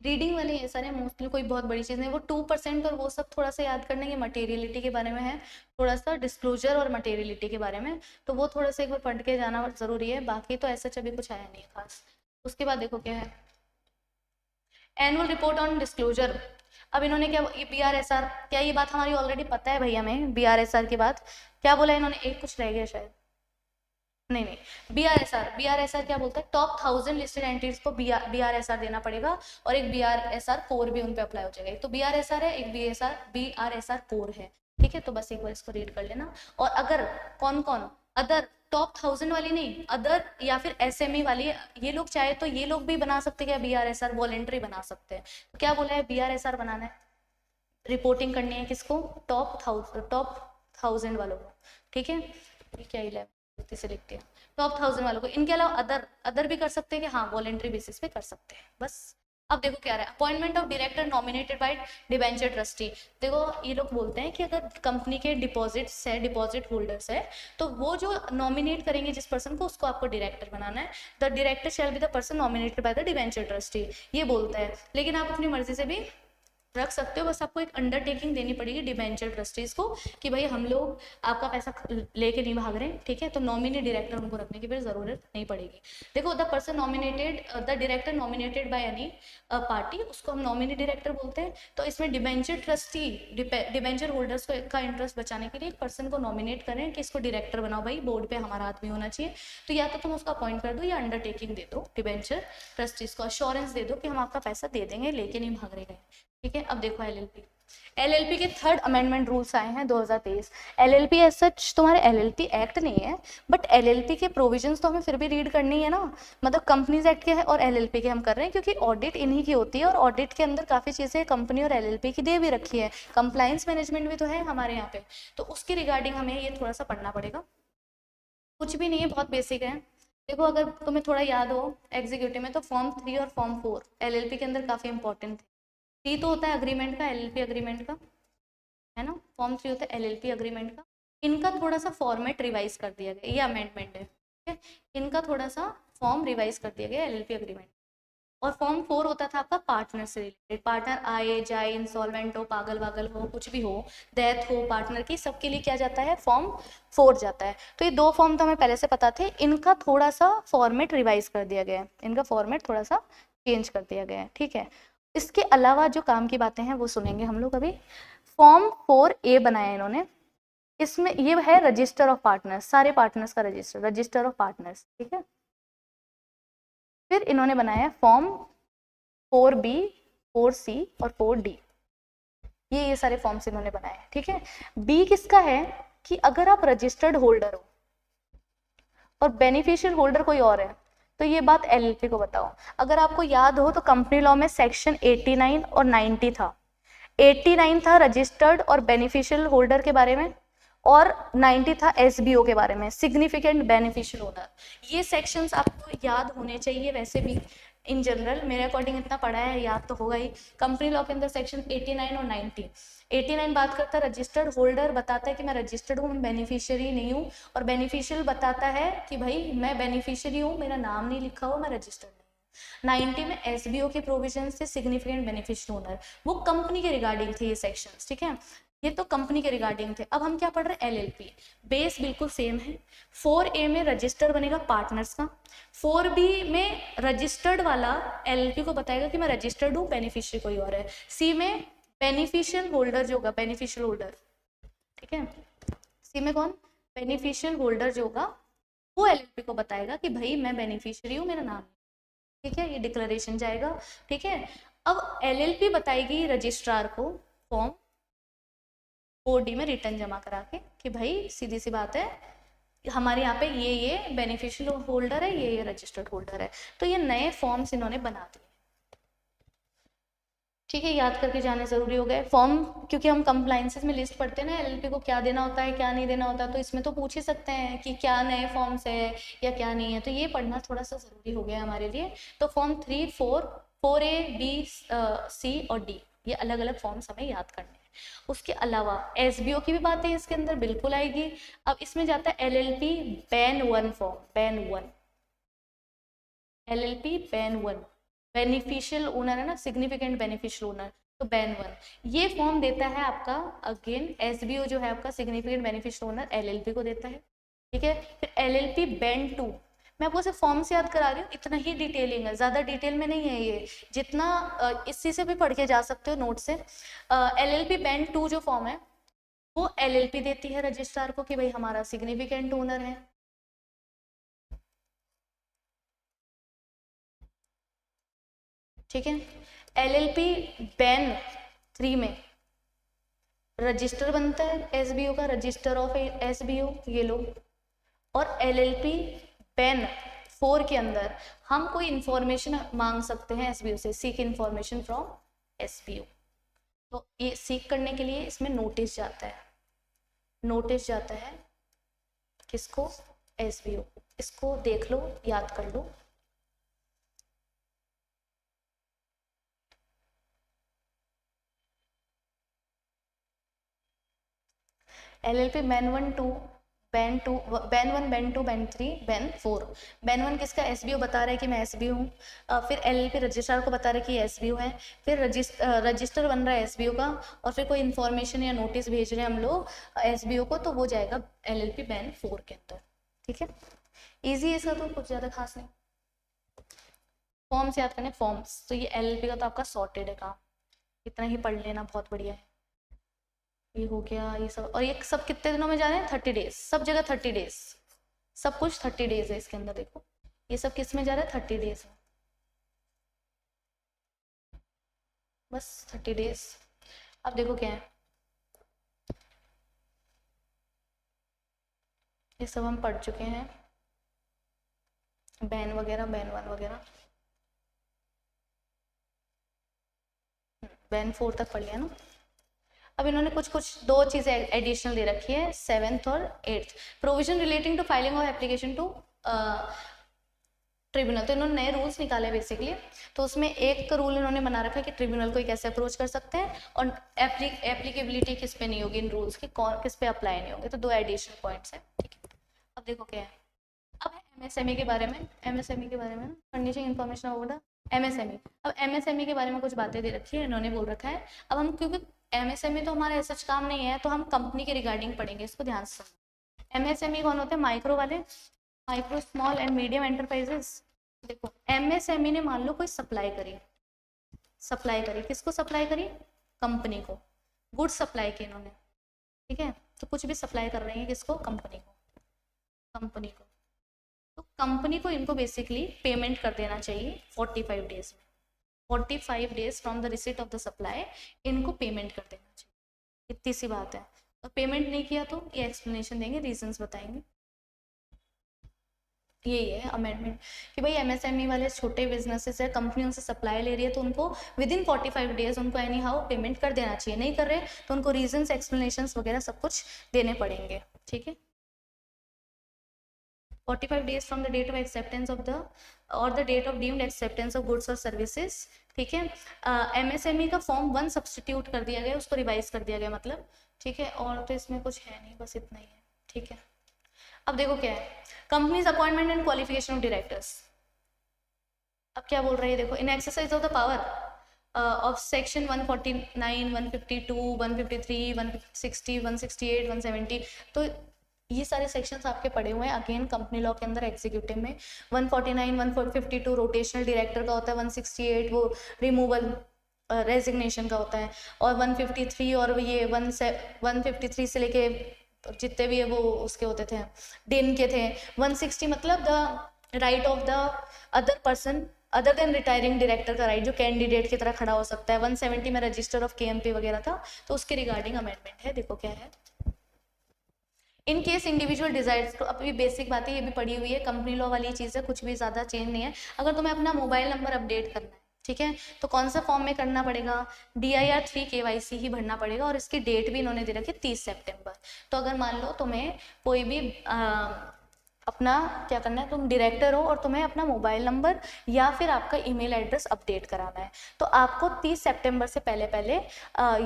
रीडिंग वाले ये सारे मोस्टली कोई बहुत बड़ी चीज़ नहीं, वो 2% और वो सब थोड़ा सा याद करने के, मटेरियलिटी के बारे में है थोड़ा सा, डिस्क्लोजर और मटेरियलिटी के बारे में, तो वो थोड़ा सा एक बार पढ़ के जाना ज़रूरी है। बाकी तो ऐसा अभी कुछ आया नहीं है खास। उसके बाद देखो क्या है, एनुअल रिपोर्ट ऑन डिस्क्लोजर। अब इन्होंने क्या, BRSR, क्या ये बात हमारी ऑलरेडी पता है भाई हमें, BRSR की बात, क्या बोला इन्होंने, एक कुछ रह गया शायद, नहीं नहीं, BRSR क्या बोलता है, टॉप 1000 लिस्टेड एंटिटीज को BRSR देना पड़ेगा, और एक BRSR कोर भी उन पे अप्लाई हो जाएगा। एक तो BRSR है, एक BRSR कोर है, ठीक है। तो बस एक बार इसको रीड कर लेना। और अगर कौन कौन, अदर, टॉप 1000 वाली नहीं, अदर या फिर SME वाली, ये लोग चाहे तो ये लोग भी बना सकते हैं क्या, BRSR वॉलेंट्री बना सकते हैं। तो क्या बोला है, BRSR बनाना है, रिपोर्टिंग करनी है किसको, टॉप 1000 वालों को, ठीक है। ये क्या 11 से लिखते हैं, टॉप 1000 वालों को। इनके अलावा अदर भी कर सकते हैं कि हाँ वॉलेंट्री बेसिस पे कर सकते हैं, बस। अब देखो क्या रहा है, appointment of director nominated by debenture trustee. देखो ये लोग बोलते हैं कि अगर कंपनी के डिपॉजिट्स है, डिपॉजिट होल्डर्स है, तो वो जो नॉमिनेट करेंगे जिस पर्सन को, उसको आपको डायरेक्टर बनाना है। The director shall be the person nominated by the debenture trustee, ये बोलता है। लेकिन आप अपनी मर्जी से भी रख सकते हो, बस आपको एक अंडरटेकिंग देनी पड़ेगी डिबेंचर ट्रस्टीज को कि भाई हम लोग आपका पैसा लेके नहीं भाग रहे हैं, ठीक है। तो नॉमिनी डायरेक्टर उनको रखने की फिर जरूरत नहीं पड़ेगी। देखो the person nominated, the director nominated by any party, उसको हम नॉमिनी डायरेक्टर बोलते हैं। तो इसमें डिबेंचर ट्रस्टी डिबेंचर होल्डर्स का इंटरेस्ट बचाने के लिए एक पर्सन को नॉमिनेट करें कि इसको डायरेक्टर बनाओ, भाई बोर्ड पे हमारा आदमी होना चाहिए। तो या तो तुम उसको अपॉइंट कर दो या अंडरटेकिंग दे दो डिबेंचर ट्रस्टीज को, अश्योरेंस दे दो कि हम आपका पैसा दे देंगे, लेके नहीं भाग रहे हैं, ठीक है। अब देखो LLP के 3rd अमेंडमेंट रूल्स आए हैं 2023। LLP एज सच तुम्हारे LLP एक्ट नहीं है, बट LLP के प्रोविजंस तो हमें फिर भी रीड करनी है ना। मतलब कंपनीज एक्ट के है और LLP के हम कर रहे हैं, क्योंकि ऑडिट इन्हीं की होती है, और ऑडिट के अंदर काफ़ी चीज़ें कंपनी और LLP की दे भी रखी है। कंप्लायंस मैनेजमेंट भी तो है हमारे यहाँ पे, तो उसके रिगार्डिंग हमें ये थोड़ा सा पढ़ना पड़ेगा। कुछ भी नहीं है, बहुत बेसिक है। देखो अगर तुम्हें थोड़ा याद हो एग्जीक्यूटिव में, तो फॉर्म 3 और फॉर्म 4 LLP के अंदर काफ़ी इंपॉर्टेंट थे। 3 तो होता है अग्रीमेंट का, LLP अग्रीमेंट का, है ना। फॉर्म 3 होता है LLP अग्रीमेंट का। इनका थोड़ा सा फॉर्मेट रिवाइज कर दिया गया, ये अमेंडमेंट है, ठीक है। इनका थोड़ा सा फॉर्म रिवाइज कर दिया गया LLP अग्रीमेंट। और फॉर्म 4 होता था आपका पार्टनर से रिलेटेड, पार्टनर आए जाए, इंसॉल्वेंट हो, पागल वागल हो, कुछ भी हो, डेथ हो पार्टनर की, सबके लिए क्या जाता है, फॉर्म 4 जाता है। तो ये 2 फॉर्म तो हमें पहले से पता थे, इनका थोड़ा सा फॉर्मेट रिवाइज कर दिया गया है, इनका फॉर्मेट थोड़ा सा चेंज कर दिया गया है, ठीक है। इसके अलावा जो काम की बातें हैं वो सुनेंगे हम लोग अभी। फॉर्म 4A बनाया इन्होंने, इसमें ये है रजिस्टर ऑफ पार्टनर्स, सारे पार्टनर्स का रजिस्टर ऑफ पार्टनर्स, ठीक है। फिर इन्होंने बनाया फॉर्म 4B, 4C और 4D, ये सारे फॉर्म्स इन्होंने बनाए, ठीक है। बी किसका है कि अगर आप रजिस्टर्ड होल्डर हो और बेनिफिशियल होल्डर कोई और है, तो ये बात LLP को बताओ। अगर आपको याद हो तो कंपनी लॉ में सेक्शन 89 और 90 था। 89 था रजिस्टर्ड और बेनिफिशियल होल्डर के बारे में, और 90 था SBO के बारे में, सिग्निफिकेंट बेनिफिशियल ओनर। ये सेक्शंस आपको याद होने चाहिए वैसे भी, इन जनरल मेरे अकॉर्डिंग इतना पढ़ा है, याद तो होगा ही। कंपनी लॉ के अंदर सेक्शन 89 और 90, 89 बात करता है रजिस्टर्ड होल्डर, बताता है कि मैं रजिस्टर्ड हूँ, मैं बेनिफिशियरी नहीं हूँ, और बेनिफिशियल बताता है कि भाई मैं बेनिफिशियरी हूँ, मेरा नाम नहीं लिखा हुआ, मैं रजिस्टर्ड नहीं हूँ। 90 में SBO के प्रोविजन से सिग्निफिकेंट बेनिफिशियल ओनर, वो कंपनी के रिगार्डिंग थे ये सेक्शंस, ठीक है। ये तो कंपनी के रिगार्डिंग थे। अब हम क्या पढ़ रहे हैं, LLP, बेस बिल्कुल सेम है। 4A में रजिस्टर बनेगा पार्टनर्स का, 4B में रजिस्टर्ड वाला LLP को बताएगा कि मैं रजिस्टर्ड हूँ, बेनिफिशियरी कोई और है। C में बेनिफिशियल होल्डर जो होगा, बेनिफिशियल होल्डर, ठीक है। C में कौन, बेनिफिशियल होल्डर जो होगा वो LLP को बताएगा कि भाई मैं बेनिफिशियरी हूँ, मेरा नाम, ठीक है। ये डिक्लेरेशन जाएगा, ठीक है। अब LLP बताएगी रजिस्ट्रार को फॉर्म 4D में रिटर्न जमा करा के कि भाई सीधी सी बात है, हमारे यहाँ पे ये बेनिफिशियल होल्डर है, ये रजिस्टर्ड होल्डर है। तो ये नए फॉर्म्स इन्होंने बना दिए, ठीक है। याद करके जाने जरूरी हो गए फॉर्म, क्योंकि हम कंप्लाइंसेस में लिस्ट पढ़ते हैं ना LLP को क्या देना होता है क्या नहीं देना होता, तो इसमें तो पूछ ही सकते हैं कि क्या नए फॉर्म्स है या क्या नहीं है, तो ये पढ़ना थोड़ा सा जरूरी हो गया हमारे लिए। तो फॉर्म 3, 4, 4A, B, C और D, ये अलग अलग फॉर्म्स हमें याद करने हैं। उसके अलावा SBO की भी बातें इसके अंदर बिल्कुल आएगी। अब इसमें जाता है LLP ban 1 form, ban 1, LLP ban 1, beneficial owner है ना, सिग्निफिकेंट बेनिफिशियल ओनर, तो बैन 1 ये फॉर्म देता है आपका, अगेन SBO जो है आपका सिग्निफिकेंट बेनिफिशियल ओनर LLP को देता है, ठीक है। फिर LLP बैन 2, मैं आपको सिर्फ फॉर्म से याद करा रही हूँ, इतना ही डिटेलिंग है, ज़्यादा डिटेल में नहीं है ये, जितना इसी से भी पढ़ के जा सकते हो नोट से। LLP बैन 2 जो फॉर्म है वो LLP देती है रजिस्ट्रार को कि भाई हमारा सिग्निफिकेंट ओनर है। ठीक है, LLP बैन 3 में रजिस्टर बनता है SBO का, रजिस्टर ऑफ SBO, ये लो। और LLP बैन 4 के अंदर हम कोई इंफॉर्मेशन मांग सकते हैं SBO से, सीक इंफॉर्मेशन फ्रॉम SBO। तो ये सीक करने के लिए इसमें नोटिस जाता है, नोटिस जाता है किसको, SBO। इसको देख लो, याद कर लो। LLP ban 1 2 ban 2 ban 1 ban 2 ban 3 ban 4। Ban 1 किसका, SBO बता रहा है कि मैं SBO हूँ। फिर LLP रजिस्ट्रार को बता रहा है कि ये SBO है। फिर रजिस्टर बन रहा है SBO का, और फिर कोई इन्फॉर्मेशन या नोटिस भेज रहे हैं हम लोग SBO को, तो वो जाएगा LLP बैन 4 के अंदर। ठीक है, ईजी है इसका, तो कुछ ज़्यादा खास नहीं। फॉर्म्स याद करने, फॉर्म्स। तो ये LLP का तो आपका सॉर्टेड है काम, इतना ही पढ़ लेना, बहुत बढ़िया है। ये हो गया ये सब। और ये सब कितने दिनों में जा रहे हैं, 30 डेज, सब जगह 30 डेज, सब कुछ 30 डेज है इसके अंदर। देखो ये सब किस में जा रहा है, 30 डेज में, बस 30 डेज। अब देखो क्या है, ये सब हम पढ़ चुके हैं, बैन वगैरह, बैन 1 वगैरह, बैन 4 तक पढ़ लिया ना। अब इन्होंने कुछ 2 चीज़ें एडिशनल दे रखी है, 7th और 8th। Provision relating to filing of application to tribunal. तो इन्होंने नए रूल्स निकाले बेसिकली। तो उसमें एक रूल इन्होंने बना रखा है कि ट्रिब्यूनल को कैसे अप्रोच कर सकते हैं, और एप्लीकेबिलिटी किस पे नहीं होगी इन रूल्स की, किस पे अप्लाई नहीं होंगे। तो 2 एडिशनल पॉइंट्स हैं। ठीक है, अब देखो क्या है, अब है MSME के बारे में। MSME के बारे में फर्निशिंग इन्फॉर्मेशन अबाउट MSME। अब MSME के बारे में कुछ बातें दे रखी है, इन्होंने बोल रखा है। अब हम, क्योंकि MSME तो हमारा ऐसा काम नहीं है, तो हम कंपनी के रिगार्डिंग पढ़ेंगे, इसको ध्यान से समझो। MSME कौन होते हैं, माइक्रो वाले, micro small and medium enterprises. देखो MSME ने मान लो कोई सप्लाई करी, किसको सप्लाई करी, कंपनी को, गुड्स सप्लाई की इन्होंने। ठीक है, तो कुछ भी सप्लाई कर रही है किसको, कंपनी को। तो कंपनी को इनको बेसिकली पेमेंट कर देना चाहिए 45 डेज में, 45 days from the receipt of the supply इनको पेमेंट कर देना चाहिए, इतनी सी बात है। और पेमेंट नहीं किया तो ये एक्सप्लेनेशन देंगे, रीजंस बताएंगे। यही है अमेंडमेंट कि भाई MSME वाले छोटे बिजनेसेस है, कंपनी उनसे सप्लाई ले रही है, तो उनको विदिन 45 डेज उनको एनी हाउ पेमेंट कर देना चाहिए। नहीं कर रहे तो उनको रीजंस, एक्सप्लेनेशंस वगैरह सब कुछ देने पड़ेंगे। ठीक है, 45 days from the date of acceptance of the or the date of deemed acceptance of goods or services। ठीक है, MSME का फॉर्म 1 सब्सटीट्यूट कर दिया गया, उसको रिवाइज कर दिया गया मतलब। ठीक है, और तो इसमें कुछ है नहीं, बस इतना ही है। ठीक है, अब देखो क्या है, companies appointment and qualification of directors. अब क्या बोल रही है, देखो, in exercise of the power of section 149, 152, 153, 160, 168, 170। तो ये सारे सेक्शंस आपके पढ़े हुए हैं अगेन कंपनी लॉ के अंदर, एग्जीक्यूटिव में। 149, 152 रोटेशनल डायरेक्टर का होता है, 168 वो रिमूवल रेजिग्नेशन का होता है, और 153 और ये 153 से लेके जितने भी है वो उसके होते थे, डिन के थे। 160 मतलब the right of the other person other than retiring director का राइट, जो कैंडिडेट की तरह खड़ा हो सकता है। 170 में रजिस्टर ऑफ KMP वगैरह था, तो उसके रिगार्डिंग अमेंडमेंट है। देखो क्या है, इन केस इंडिविजुअल डिजायर्स। तो अब ये बेसिक बात है, ये भी पड़ी हुई है, कंपनी लॉ वाली चीज़ है, कुछ भी ज़्यादा चेंज नहीं है। अगर तुम्हें अपना मोबाइल नंबर अपडेट करना है, ठीक है, तो कौन सा फॉर्म में करना पड़ेगा, DIR 3 KYC ही भरना पड़ेगा, और इसकी डेट भी इन्होंने दे रखी है 30 सितंबर। तो अगर मान लो तुम्हें कोई भी अपना क्या करना है, तुम डायरेक्टर हो और तुम्हें अपना मोबाइल नंबर या फिर आपका ईमेल एड्रेस अपडेट कराना है, तो आपको 30 सितंबर से पहले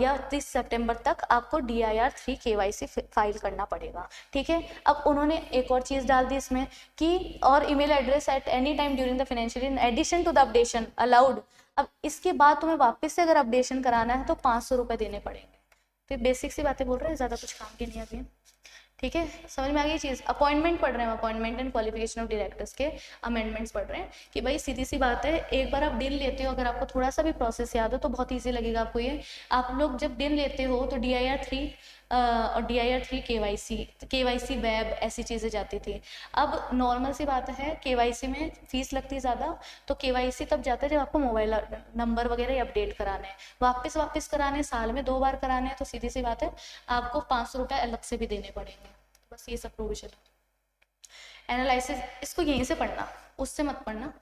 या 30 सितंबर तक आपको DIR 3 KYC फाइल करना पड़ेगा। ठीक है, अब उन्होंने एक और चीज़ डाल दी इसमें कि और email address at any time during the financial year in addition to the updation allowed. अब इसके बाद तुम्हें वापस से अगर अपडेशन कराना है तो 500 रुपये देने पड़ेंगे। तो बेसिक सी बातें बोल रहे हैं, ज़्यादा कुछ काम की नहीं अभी। ठीक है, समझ में आ गई चीज़। अपॉइंटमेंट पढ़ रहे हैं, appointment and qualification of directors के अमेंडमेंट्स पढ़ रहे हैं कि भाई सीधी सी बात है, एक बार आप डील लेते हो, अगर आपको थोड़ा सा भी प्रोसेस याद हो तो बहुत ईजी लगेगा आपको ये। आप लोग जब डील लेते हो तो DIR 3 और DIR3 KYC वेब ऐसी चीज़ें जाती थी। अब नॉर्मल सी बात है, KYC में फीस लगती है ज़्यादा, तो KYC तब जाता है जब आपको मोबाइल नंबर वगैरह अपडेट कराने हैं, वापस कराने, साल में 2 बार कराने हैं, तो सीधी सी बात है आपको 500 रुपये अलग से भी देने पड़ेंगे। बस ये सब प्रोविजन है। एनालिसिस इसको यहीं से पढ़ना, उससे मत पढ़ना,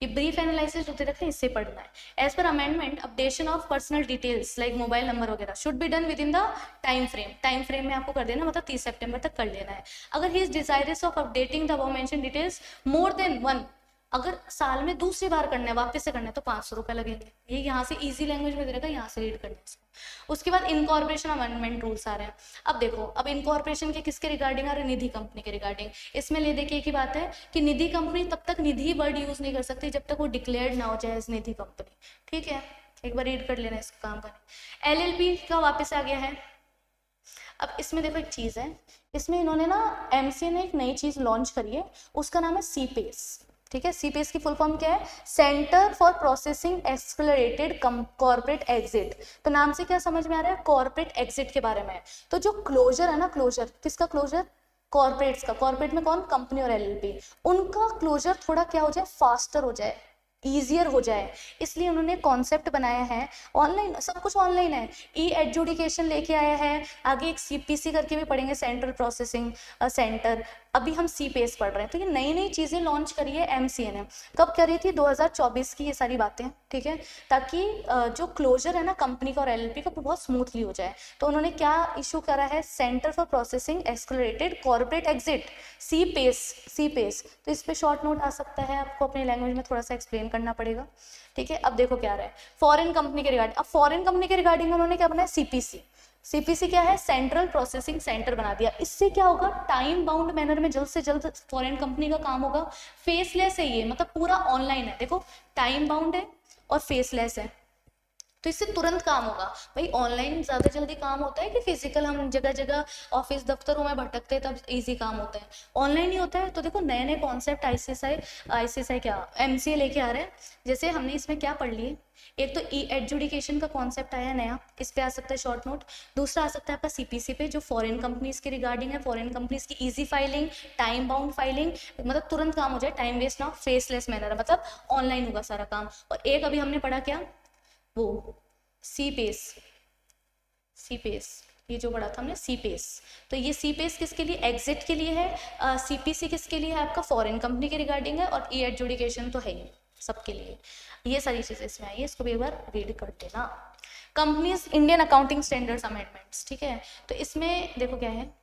ये ब्रीफ एनालिसिस जो दे रखे हैं इससे पढ़ना है। As per amendment updation of personal details like mobile number वगैरह should be done within the time frame में आपको कर देना, मतलब 30 सितंबर तक कर लेना है। अगर he is desirous of updating the above mention details more than 1, अगर साल में दूसरी बार करना है, वापस से करना है, तो 500 रुपये लगेंगे। ये यहाँ से इजी लैंग्वेज में दे रहेगा, यहाँ से रीड करना है इसको। उसके बाद इनकॉर्पोरेशन अमेंडमेंट रूल्स आ रहे हैं। अब देखो, अब इनकॉर्पोरेशन के किसके रिगार्डिंग आ रहे हैं? निधि कंपनी के रिगार्डिंग। इसमें ले देखिए की बात है कि निधि कंपनी तब तक निधि वर्ड यूज नहीं कर सकती जब तक वो डिक्लेयर्ड ना हो जाए एज निधि कंपनी। ठीक है, एक बार रीड कर लेना इसको काम करने। LLP का वापस आ गया है। अब इसमें देखो एक चीज है, इसमें इन्होंने ना MCA ने एक नई चीज लॉन्च करी है, उसका नाम है CPACE। ठीक है, CPACE की फुल फॉर्म क्या है? Centre for processing accelerated corporate exit. तो नाम से क्या समझ में आ रहा है? कॉर्पोरेट एग्जिट के बारे में। तो जो क्लोजर है ना, क्लोजर किसका? क्लोजर कॉर्पोरेट्स का। कॉर्पोरेट में कौन? कंपनी और LLP। उनका क्लोजर थोड़ा क्या हो जाए? फास्टर हो जाए, ईजियर हो जाए, इसलिए उन्होंने कॉन्सेप्ट बनाया है। ऑनलाइन सब कुछ ऑनलाइन है, एजुकेशन लेके आया है। आगे एक CPC करके भी पढ़ेंगे, सेंट्रल प्रोसेसिंग सेंटर। अभी हम CPACE पढ़ रहे हैं। तो ये नई नई चीज़ें लॉन्च करी है MCA ने। कब करी थी? 2024 की ये सारी बातें। ठीक है, ताकि जो क्लोजर है ना कंपनी का और LLP का, वो बहुत स्मूथली हो जाए। तो उन्होंने क्या इशू करा है? Centre for processing accelerated corporate exit, CPACE। तो इस पर शॉर्ट नोट आ सकता है, आपको अपनी लैंग्वेज में थोड़ा सा एक्सप्लेन करना पड़ेगा। ठीक है, अब देखो क्या रहा है फॉरेन कंपनी के रिगार्डिंग। अब फॉरेन कंपनी के रिगार्डिंग उन्होंने क्या बनाया? CPC क्या है? सेंट्रल प्रोसेसिंग सेंटर बना दिया। इससे क्या होगा? टाइम बाउंड मैनर में जल्द से जल्द फॉरेन कंपनी का काम होगा। फेसलेस है ये, मतलब पूरा ऑनलाइन है। देखो, टाइम बाउंड है और फेसलेस है, तो इससे तुरंत काम होगा। भाई ऑनलाइन ज़्यादा जल्दी काम होता है कि फिजिकल हम जगह जगह ऑफिस दफ्तरों में भटकते हैं तब इजी काम होता है? ऑनलाइन ही होता है। तो देखो, नए नए कॉन्सेप्ट ICSI क्या MCA लेके आ रहे हैं। जैसे हमने इसमें क्या पढ़ लिए, एक तो एजुकेशन का कॉन्सेप्ट आया नया, इस पे आ सकता है शॉर्ट नोट। दूसरा आ सकता है आपका CPC पे, जो फॉरेन कंपनीज के रिगार्डिंग है। फॉरेन कंपनीज की easy filing, time bound filing, मतलब तुरंत काम हो जाए, टाइम वेस्ट ना, फेसलेस मैनर, मतलब ऑनलाइन होगा सारा काम। और एक अभी हमने पढ़ा क्या, वो CPACE, ये जो पढ़ा था हमने CPACE। तो ये CPACE किसके लिए? एग्जिट के लिए है। CPC किसके लिए है? आपका फॉरेन कंपनी के रिगार्डिंग है। और एजुकेशन तो है ही सबके लिए। ये सारी चीजें इसमें आई है, इसको भी एक बार रीड कर देना। Companies Indian accounting standards amendments. ठीक है, तो इसमें देखो क्या है,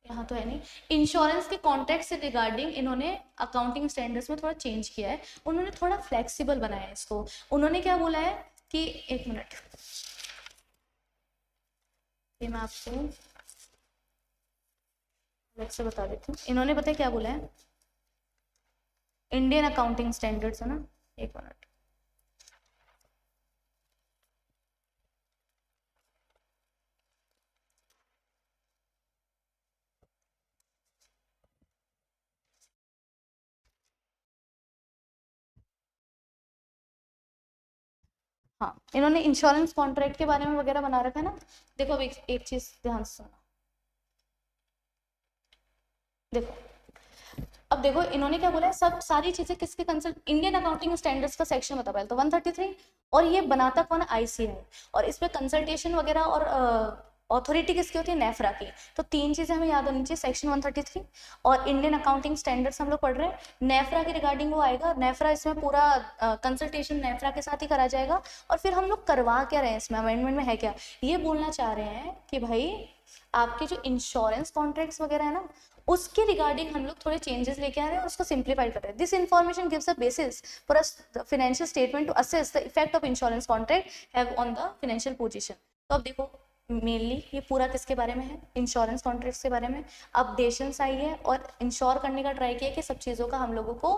यहाँ तो है नहीं। इंश्योरेंस के कॉन्ट्रैक्ट से रिगार्डिंग इन्होंने अकाउंटिंग स्टैंडर्ड्स में थोड़ा चेंज किया है। उन्होंने थोड़ा फ्लेक्सिबल बनाया है इसको। उन्होंने क्या बोला है कि, एक मिनट, ये मैं आपको अलग से बता देती हूँ। इन्होंने पता है क्या बोला है? इंडियन अकाउंटिंग स्टैंडर्ड्स है ना, एक मिनट, हाँ, इन्होंने इंश्योरेंस कॉन्ट्रैक्ट के बारे में वगैरह बना रखा है ना। देखो अब एक चीज ध्यान से सुनो। देखो, अब देखो इन्होंने क्या बोला है, सब सारी चीजें किसके कंसल्ट, इंडियन अकाउंटिंग स्टैंडर्ड्स का सेक्शन बता पहले तो 133, और ये बनाता कौन? ICAI। और इस पे कंसल्टेशन वगैरह और अथॉरिटी किसकी होती है? नेफ्रा की। तो 3 चीजें हमें याद होनी चाहिए, सेक्शन 133 और इंडियन अकाउंटिंग स्टैंडर्ड्स हम लोग पढ़ रहे हैं। नेफ्रा के रिगार्डिंग वो आएगा, नेफ्रा इसमें पूरा कंसल्टेशन नेफ्रा के साथ ही करा जाएगा। और फिर हम लोग करवा क्या रहे हैं इसमें, अमेंडमेंट में है क्या, ये बोलना चाह रहे हैं कि भाई आपके जो इंश्योरेंस कॉन्ट्रैक्ट्स वगैरह है ना, उसके रिगार्डिंग हम लोग थोड़े चेंजेस लेके आ रहे हैं, उसको सिंप्लीफाई कर रहे हैं। This information gives a basis for a financial statement to assess the effect of insurance contract have on the financial position. तो अब देखो, मेनली ये पूरा किसके बारे में है? इंश्योरेंस कॉन्ट्रैक्ट्स के बारे में। अपडेशंस आई है और इंश्योर करने का ट्राई किया कि सब चीज़ों का हम लोगों को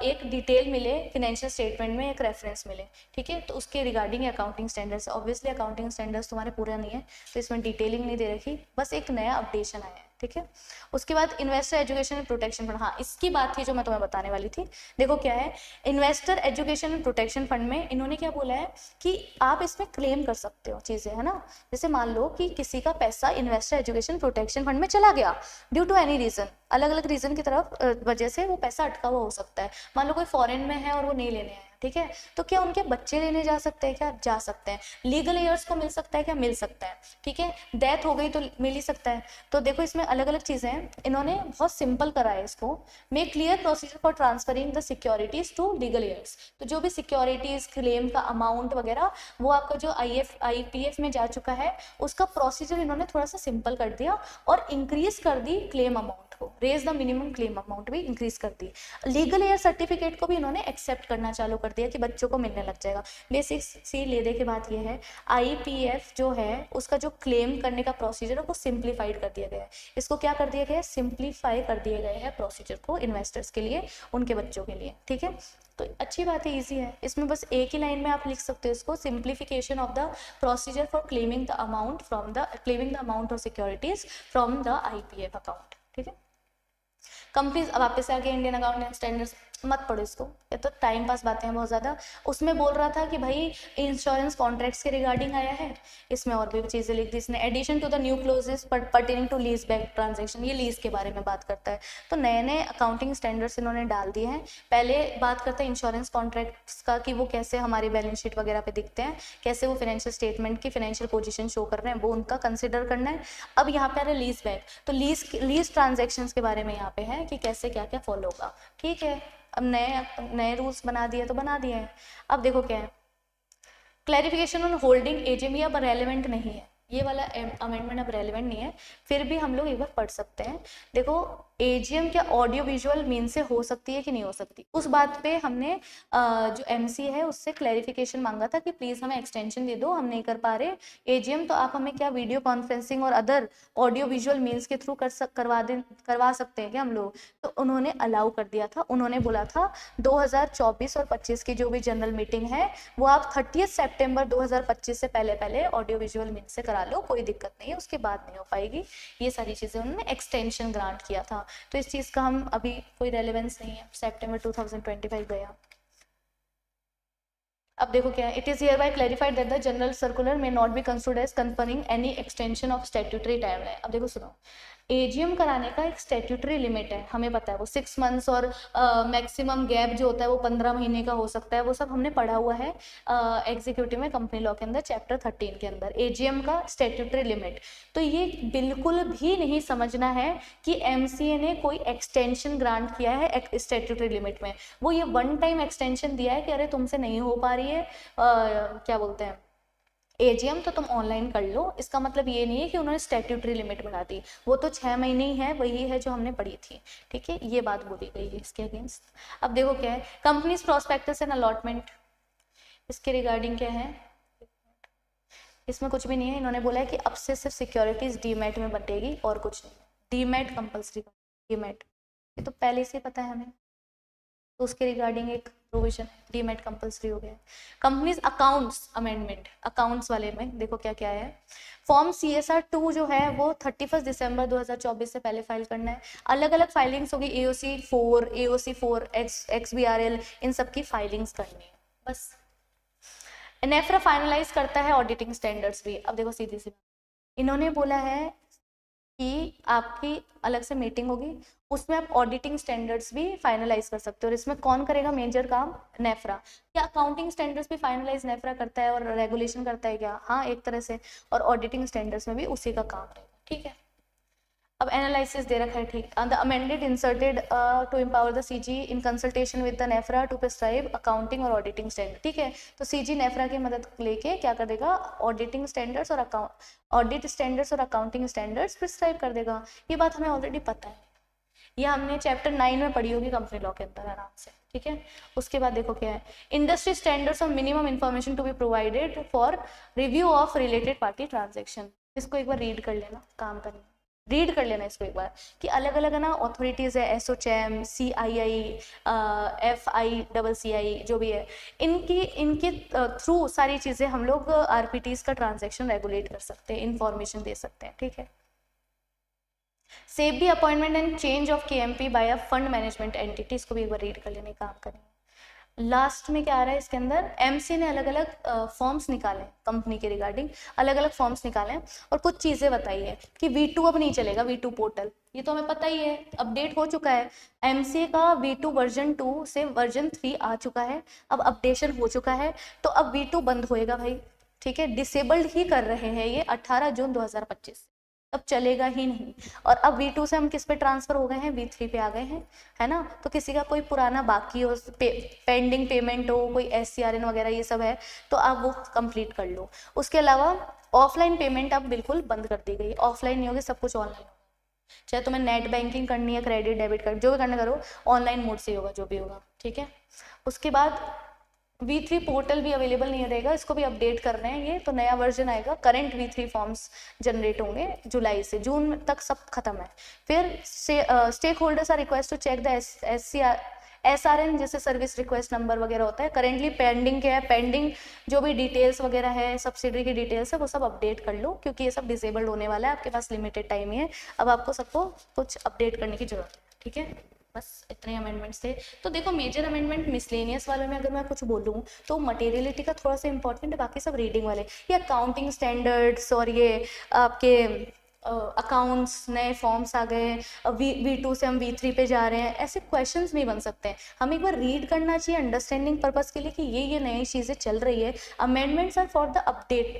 एक डिटेल मिले, फिनेंशियल स्टेटमेंट में एक रेफरेंस मिले। ठीक है, तो उसके regarding accounting standards, obviously accounting standards तुम्हारे पूरा नहीं है तो इसमें डिटेलिंग नहीं दे रखी, बस एक नया अपडेशन आया है। ठीक है। उसके बाद investor education and protection fund, हाँ इसकी बात थी जो मैं तुम्हें बताने वाली थी। देखो क्या है, investor education and protection fund में इन्होंने क्या बोला है कि आप इसमें क्लेम कर सकते हो चीज़ें, है ना। जैसे मान लो कि किसी का पैसा इन्वेस्टर एजुकेशन प्रोटेक्शन फंड में चला गया ड्यू टू एनी रीजन, अलग अलग रीजन की तरफ वजह से वो पैसा अटका हुआ हो सकता है। मान लो कोई फॉरेन में है और वो नहीं लेने आया, ठीक है, तो क्या उनके बच्चे लेने जा सकते हैं? क्या जा सकते हैं। लीगल एयर्स को मिल सकता है क्या? मिल सकता है, ठीक है। डेथ हो गई तो मिल ही सकता है। तो देखो इसमें अलग अलग चीजें हैं, इन्होंने बहुत सिंपल करा है इसको। Make clear procedure for transferring the securities to legal heirs, तो जो भी सिक्योरिटीज क्लेम का अमाउंट वगैरह वो आपका जो IPF में जा चुका है उसका प्रोसीजर इन्होंने थोड़ा सा सिंपल कर दिया और इंक्रीज कर दी क्लेम अमाउंट को, raise the minimum claim amount भी इंक्रीज कर दी। लीगल एयर सर्टिफिकेट को भी इन्होंने एक्सेप्ट करना चालू कर दिया कि बच्चों को मिलने लग जाएगा। बेसिक सी लेने की बात यह है, IPF जो है उसका जो क्लेम करने का प्रोसीजर है वो सिंप्लीफाइड कर दिया गया है। इसको क्या कर दिया गया है? सिंप्लीफाई कर दिए गए हैं प्रोसीजर को इन्वेस्टर्स के लिए, उनके बच्चों के लिए, ठीक है। तो अच्छी बात है, इजी है। इसमें बस एक ही लाइन में आप लिख सकते हो इसको, simplification of the procedure for claiming the amount of securities from the IPF account, ठीक है। कंपनीज, अब वापस आके इंडियन अकाउंटिंग स्टैंडर्ड्स मत पढ़ो इसको, ये तो टाइम पास बातें हैं बहुत ज़्यादा। उसमें बोल रहा था कि भाई इंश्योरेंस कॉन्ट्रैक्ट्स के रिगार्डिंग आया है, इसमें और भी चीज़ें लिख दी इसने। Addition to the new clauses pertaining to lease back transaction, ये लीज के बारे में बात करता है। तो नए नए अकाउंटिंग स्टैंडर्ड्स इन्होंने डाल दिए हैं। पहले बात करते हैं इंश्योरेंस कॉन्ट्रैक्ट्स का कि वो कैसे हमारी बैलेंस शीट वगैरह पे दिखते हैं, कैसे वो फाइनेंशियल स्टेटमेंट की फाइनेंशियल पोजीशन शो कर रहे हैं, वो उनका कंसिडर करना है। अब यहाँ पे आ रहा है लीज बैक, तो लीज ट्रांजेक्शंस के बारे में यहाँ पे है कि कैसे क्या क्या फॉलो होगा, ठीक है। अब नए रूल्स बना दिए तो बना दिए हैं। अब देखो क्या है, क्लैरिफिकेशन ऑन होल्डिंग AGM, ये अब रेलेवेंट नहीं है, ये वाला अमेंडमेंट अब रेलेवेंट नहीं है, फिर भी हम लोग एक बार पढ़ सकते हैं। देखो AGM क्या ऑडियो विजुअल मीन से हो सकती है कि नहीं हो सकती, उस बात पे हमने जो MC है उससे क्लैरिफिकेशन मांगा था कि प्लीज़ हमें एक्सटेंशन दे दो, हम नहीं कर पा रहे AGM, तो आप हमें क्या वीडियो कॉन्फ्रेंसिंग और अदर ऑडियो विजुअल मीन्स के थ्रू करवा सकते हैं क्या हम लोग। तो उन्होंने अलाउ कर दिया था, उन्होंने बोला था 2024 और 25 की जो भी जनरल मीटिंग है वो आप 30 सितंबर 2025 से पहले ऑडियो विजुअल मीन्स से करा लो, कोई दिक्कत नहीं है, उसके बाद नहीं हो पाएगी। ये सारी चीज़ें उन्होंने एक्सटेंशन ग्रांट किया था, तो इस चीज़ का हम अभी कोई रेलेवेंस नहीं है, सितंबर 2025 गया। अब देखो क्या है, it is hereby clarified that the general circular may not be considered as confirming any extension of statutory timeline. अब देखो सुनो, AGM कराने का एक स्टैट्यूटरी लिमिट है, हमें पता है वो 6 मंथ्स और मैक्सिमम गैप जो होता है वो 15 महीने का हो सकता है, वो सब हमने पढ़ा हुआ है एग्जीक्यूटिव में कंपनी लॉ के अंदर चैप्टर 13 के अंदर AGM का स्टैट्यूटरी लिमिट। तो ये बिल्कुल भी नहीं समझना है कि MCA ने कोई एक्सटेंशन ग्रांट किया है स्टैट्यूटरी लिमिट में, वो ये वन टाइम एक्सटेंशन दिया है कि अरे तुमसे नहीं हो पा रही है क्या बोलते हैं AGM, तो तुम ऑनलाइन कर लो। इसका मतलब ये नहीं है कि उन्होंने स्टैट्यूटरी लिमिट बढ़ा दी, वो तो 6 महीने ही है, वही है जो हमने पढ़ी थी, ठीक है। ये बात बोली गई है इसके अगेंस्ट। अब देखो क्या है, कंपनीज प्रॉस्पेक्टस एंड अलॉटमेंट, इसके रिगार्डिंग क्या है, इसमें कुछ भी नहीं है। इन्होंने बोला है कि अब से सिर्फ सिक्योरिटीज डीमैट में बटेगी और कुछ नहीं, डीमैट कंपल्सरी, डीमैट ये तो पहले से पता है हमें, तो उसके रिगार्डिंग एक प्रोविजन डीमैट कंपल्सरी हो गया। कंपनीज अकाउंट्स अमेंडमेंट, अकाउंट्स वाले में देखो क्या क्या है। फॉर्म CSR 2 जो है वो 31 दिसंबर 2024 से पहले फाइल करना है। अलग अलग फाइलिंग्स होगी, AOC 4 XBRL, इन सब की फाइलिंग्स करनी है बस। नेफ्रा फाइनलाइज करता है ऑडिटिंग स्टैंडर्ड्स भी। अब देखो सीधी सी इन्होंने बोला है कि आपकी अलग से मीटिंग होगी, उसमें आप ऑडिटिंग स्टैंडर्ड्स भी फाइनलाइज कर सकते हो, और इसमें कौन करेगा मेजर काम? नेफ्रा। क्या अकाउंटिंग स्टैंडर्ड्स भी फाइनलाइज नेफ्रा करता है और रेगुलेशन करता है क्या? हाँ एक तरह से, और ऑडिटिंग स्टैंडर्ड्स में भी उसी का काम रहेगा, ठीक है। अब एनालिसिस दे रखा है, ठीक। The amended inserted to empower the CG in consultation with the NFRA to prescribe accounting और ऑडिटिंग स्टैंडर्ड, ठीक है। तो CG नेफ्रा की मदद लेके क्या कर देगा, ऑडिटिंग स्टैंडर्ड्स और ऑडिट स्टैंडर्ड्स और अकाउंटिंग स्टैंडर्ड्स प्रिस्क्राइब कर देगा। ये बात हमें ऑलरेडी पता है, ये हमने चैप्टर 9 में पढ़ी होगी कंपनी लॉ के अंदर आराम से, ठीक है। उसके बाद देखो क्या है, इंडस्ट्री स्टैंडर्ड्स और minimum information to be provided for review of related party transaction. इसको एक बार रीड कर लेना, काम करना, रीड कर लेना इसको एक बार कि अलग अलग है ना ऑथोरिटीज़ है, SOCHAM, CII, FICCI जो भी है, इनके थ्रू सारी चीज़ें हम लोग RPTs का ट्रांजेक्शन रेगुलेट कर सकते हैं, इंफॉर्मेशन दे सकते हैं, ठीक है। Safe the appointment and change of KMP by a fund management entity, इसको भी एक बार रीड कर लेने का काम करेंगे। लास्ट में क्या आ रहा है इसके अंदर, MC ने अलग अलग फॉर्म्स निकाले कंपनी के रिगार्डिंग, अलग अलग फॉर्म्स निकाले हैं और कुछ चीज़ें बताई है कि V2 अब नहीं चलेगा, V2 पोर्टल, ये तो हमें पता ही है, अपडेट हो चुका है। MCA का V2 वर्जन 2 से वर्जन 3 आ चुका है, अब अपडेशन हो चुका है, तो अब V2 बंद होएगा भाई, ठीक है, डिसेबल्ड ही कर रहे हैं ये 18 जून 2025, अब चलेगा ही नहीं। और अब V2 से हम किस पे ट्रांसफर हो गए हैं, V3 पे आ गए हैं, है ना। तो किसी का कोई पुराना बाकी हो, पेंडिंग पेमेंट हो, कोई SCRN वगैरह ये सब है, तो आप वो कंप्लीट कर लो। उसके अलावा ऑफलाइन पेमेंट अब बिल्कुल बंद कर दी गई, ऑफलाइन नहीं होगी, सब कुछ ऑनलाइन होगा, चाहे तुम्हें नेट बैंकिंग करनी है, क्रेडिट डेबिट कार्ड जो भी करना करो, ऑनलाइन मोड से होगा जो भी होगा, ठीक है। उसके बाद V3 पोर्टल भी अवेलेबल नहीं रहेगा, इसको भी अपडेट कर रहे हैं ये, तो नया वर्जन आएगा, करंट V3 फॉर्म्स जनरेट होंगे जुलाई से, जून तक सब खत्म है। फिर stake holders are request to check the SRN जैसे सर्विस रिक्वेस्ट नंबर वगैरह होता है, करेंटली पेंडिंग क्या है, पेंडिंग जो भी डिटेल्स वगैरह है, सब्सिडरी की डिटेल्स है, वो सब अपडेट कर लो, क्योंकि ये सब डिसेबल्ड होने वाला है, आपके पास लिमिटेड टाइम ही है, अब आपको सबको कुछ अपडेट करने की जरूरत है, ठीक है। बस इतने अमेंडमेंट्स थे। तो देखो मेजर अमेंडमेंट मिसलेनियस वाले में अगर मैं कुछ बोलूँ तो मटेरियलिटी का थोड़ा सा इंपॉर्टेंट है, बाकी सब रीडिंग वाले, ये अकाउंटिंग स्टैंडर्ड्स और ये आपके अकाउंट्स, नए फॉर्म्स आ गए, V2 से हम V3 पे जा रहे हैं, ऐसे क्वेश्चंस नहीं बन सकते हैं। हम एक बार रीड करना चाहिए अंडरस्टैंडिंग पर्पस के लिए कि ये नई चीज़ें चल रही है। Amendments are for the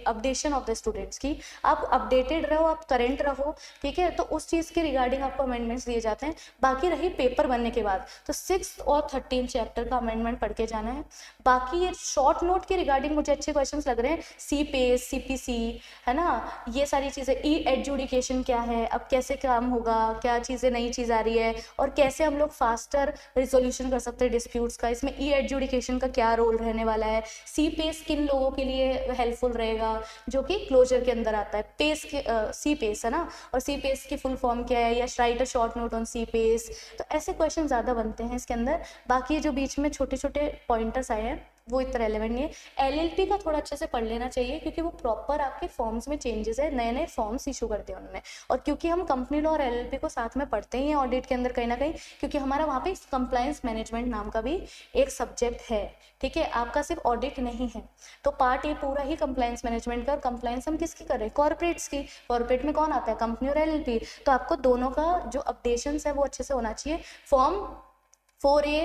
updation of the students की, आप अपडेटेड रहो, आप करेंट रहो, ठीक है, तो उस चीज़ के रिगार्डिंग आपको अमेंडमेंट्स दिए जाते हैं। बाकी रही पेपर बनने के बाद, तो 6th और 13 चैप्टर का अमेंडमेंट पढ़ के जाना है। बाकी ये शॉर्ट नोट के रिगार्डिंग मुझे अच्छे क्वेश्चन लग रहे हैं, CPACE, CPC, है ना, ये सारी चीज़ें, एजुकेशन क्या है, अब कैसे काम होगा, क्या चीज़ें नई चीज़ आ रही है, और कैसे हम लोग फास्टर रिजोल्यूशन कर सकते हैं डिस्प्यूट्स का, इसमें एजुकेशन का क्या रोल रहने वाला है, CPACE किन लोगों के लिए हेल्पफुल रहेगा, जो कि क्लोजर के अंदर आता है, पेस के CPACE है ना, और CPACE की फुल फॉर्म क्या है, या right a short note on CPACE, तो ऐसे क्वेश्चन ज़्यादा बनते हैं इसके अंदर। बाकी जो बीच में छोटे छोटे पॉइंटर्स आए हैं वो इतना रेलेवेंट नहीं है। LLP का थोड़ा अच्छे से पढ़ लेना चाहिए, क्योंकि वो प्रॉपर आपके फॉर्म्स में चेंजेस है, नए नए फॉर्म्स इशू करते हैं उन्होंने, और क्योंकि हम कंपनी लॉ और LLP को साथ में पढ़ते ही हैं ऑडिट के अंदर कहीं ना कहीं, क्योंकि हमारा वहाँ पे कंप्लायंस मैनेजमेंट नाम का भी एक सब्जेक्ट है, ठीक है, आपका सिर्फ ऑडिट नहीं है। तो पार्ट ये पूरा ही कंप्लायंस मैनेजमेंट का, और कंप्लायंस हम किसकी कर रहे हैं, कॉर्पोरेट्स की। कॉर्पोरेट में कौन आता है, कंपनी और LLP, तो आपको दोनों का जो अपडेशंस है वो अच्छे से होना चाहिए। Form 4A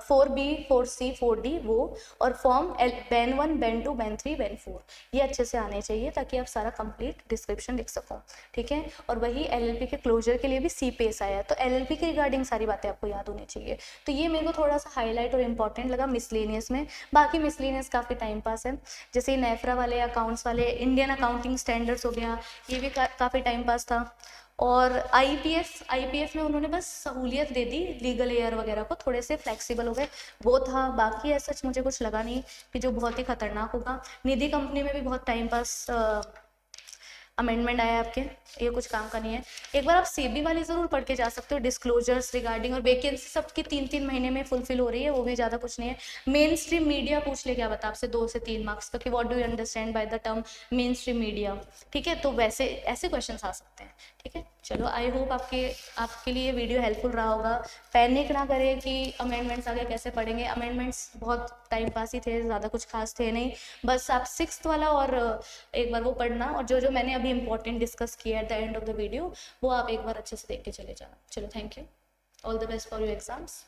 4B 4C 4D वो, और form ban 1 ban 2 ban 3 ban 4 ये अच्छे से आने चाहिए, ताकि आप सारा कंप्लीट डिस्क्रिप्शन लिख सको, ठीक है। और वही LLP के क्लोजर के लिए भी CPACE आया है, तो LLP के रिगार्डिंग सारी बातें आपको याद होनी चाहिए। तो ये मेरे को थोड़ा सा हाईलाइट और इंपॉर्टेंट लगा मिसलेनियस में। बाकी मिसलेनियस काफ़ी टाइम पास है, जैसे नेफ्रा वाले, अकाउंट्स वाले, इंडियन अकाउंटिंग स्टैंडर्ड्स हो गया, ये भी काफ़ी टाइम पास था। और IPF में उन्होंने बस सहूलियत दे दी, लीगल एयर वगैरह को थोड़े से फ्लेक्सिबल हो गए, वो था। बाकी ऐसा मुझे कुछ लगा नहीं कि जो बहुत ही खतरनाक होगा। निधि कंपनी में भी बहुत टाइम पास अमेंडमेंट आया आपके, ये कुछ काम का नहीं है। एक बार आप CB वाली ज़रूर पढ़ के जा सकते हो, डिस्क्लोजर्स रिगार्डिंग, और वैकेंसी सबकी 3-3 महीने में फुलफिल हो रही है, वो भी ज़्यादा कुछ नहीं है। मेन स्ट्रीम मीडिया पूछ ले क्या बता आपसे 2 से 3 मार्क्स का, कि what do you understand by the term main stream media, ठीक है, तो वैसे ऐसे क्वेश्चन आ सकते हैं, ठीक है। चलो आई होप आपके लिए वीडियो हेल्पफुल रहा होगा। पैनिक ना करें कि अमेंडमेंट्स आगे कैसे पढ़ेंगे, अमेंडमेंट्स बहुत टाइम पास ही थे, ज़्यादा कुछ खास थे नहीं, बस आप 6th वाला और एक बार वो पढ़ना, और जो मैंने अभी इंपॉर्टेंट डिस्कस किया at the end of the video वो आप एक बार अच्छे से देख के चले जाना। चलो thank you, all the best for your exams.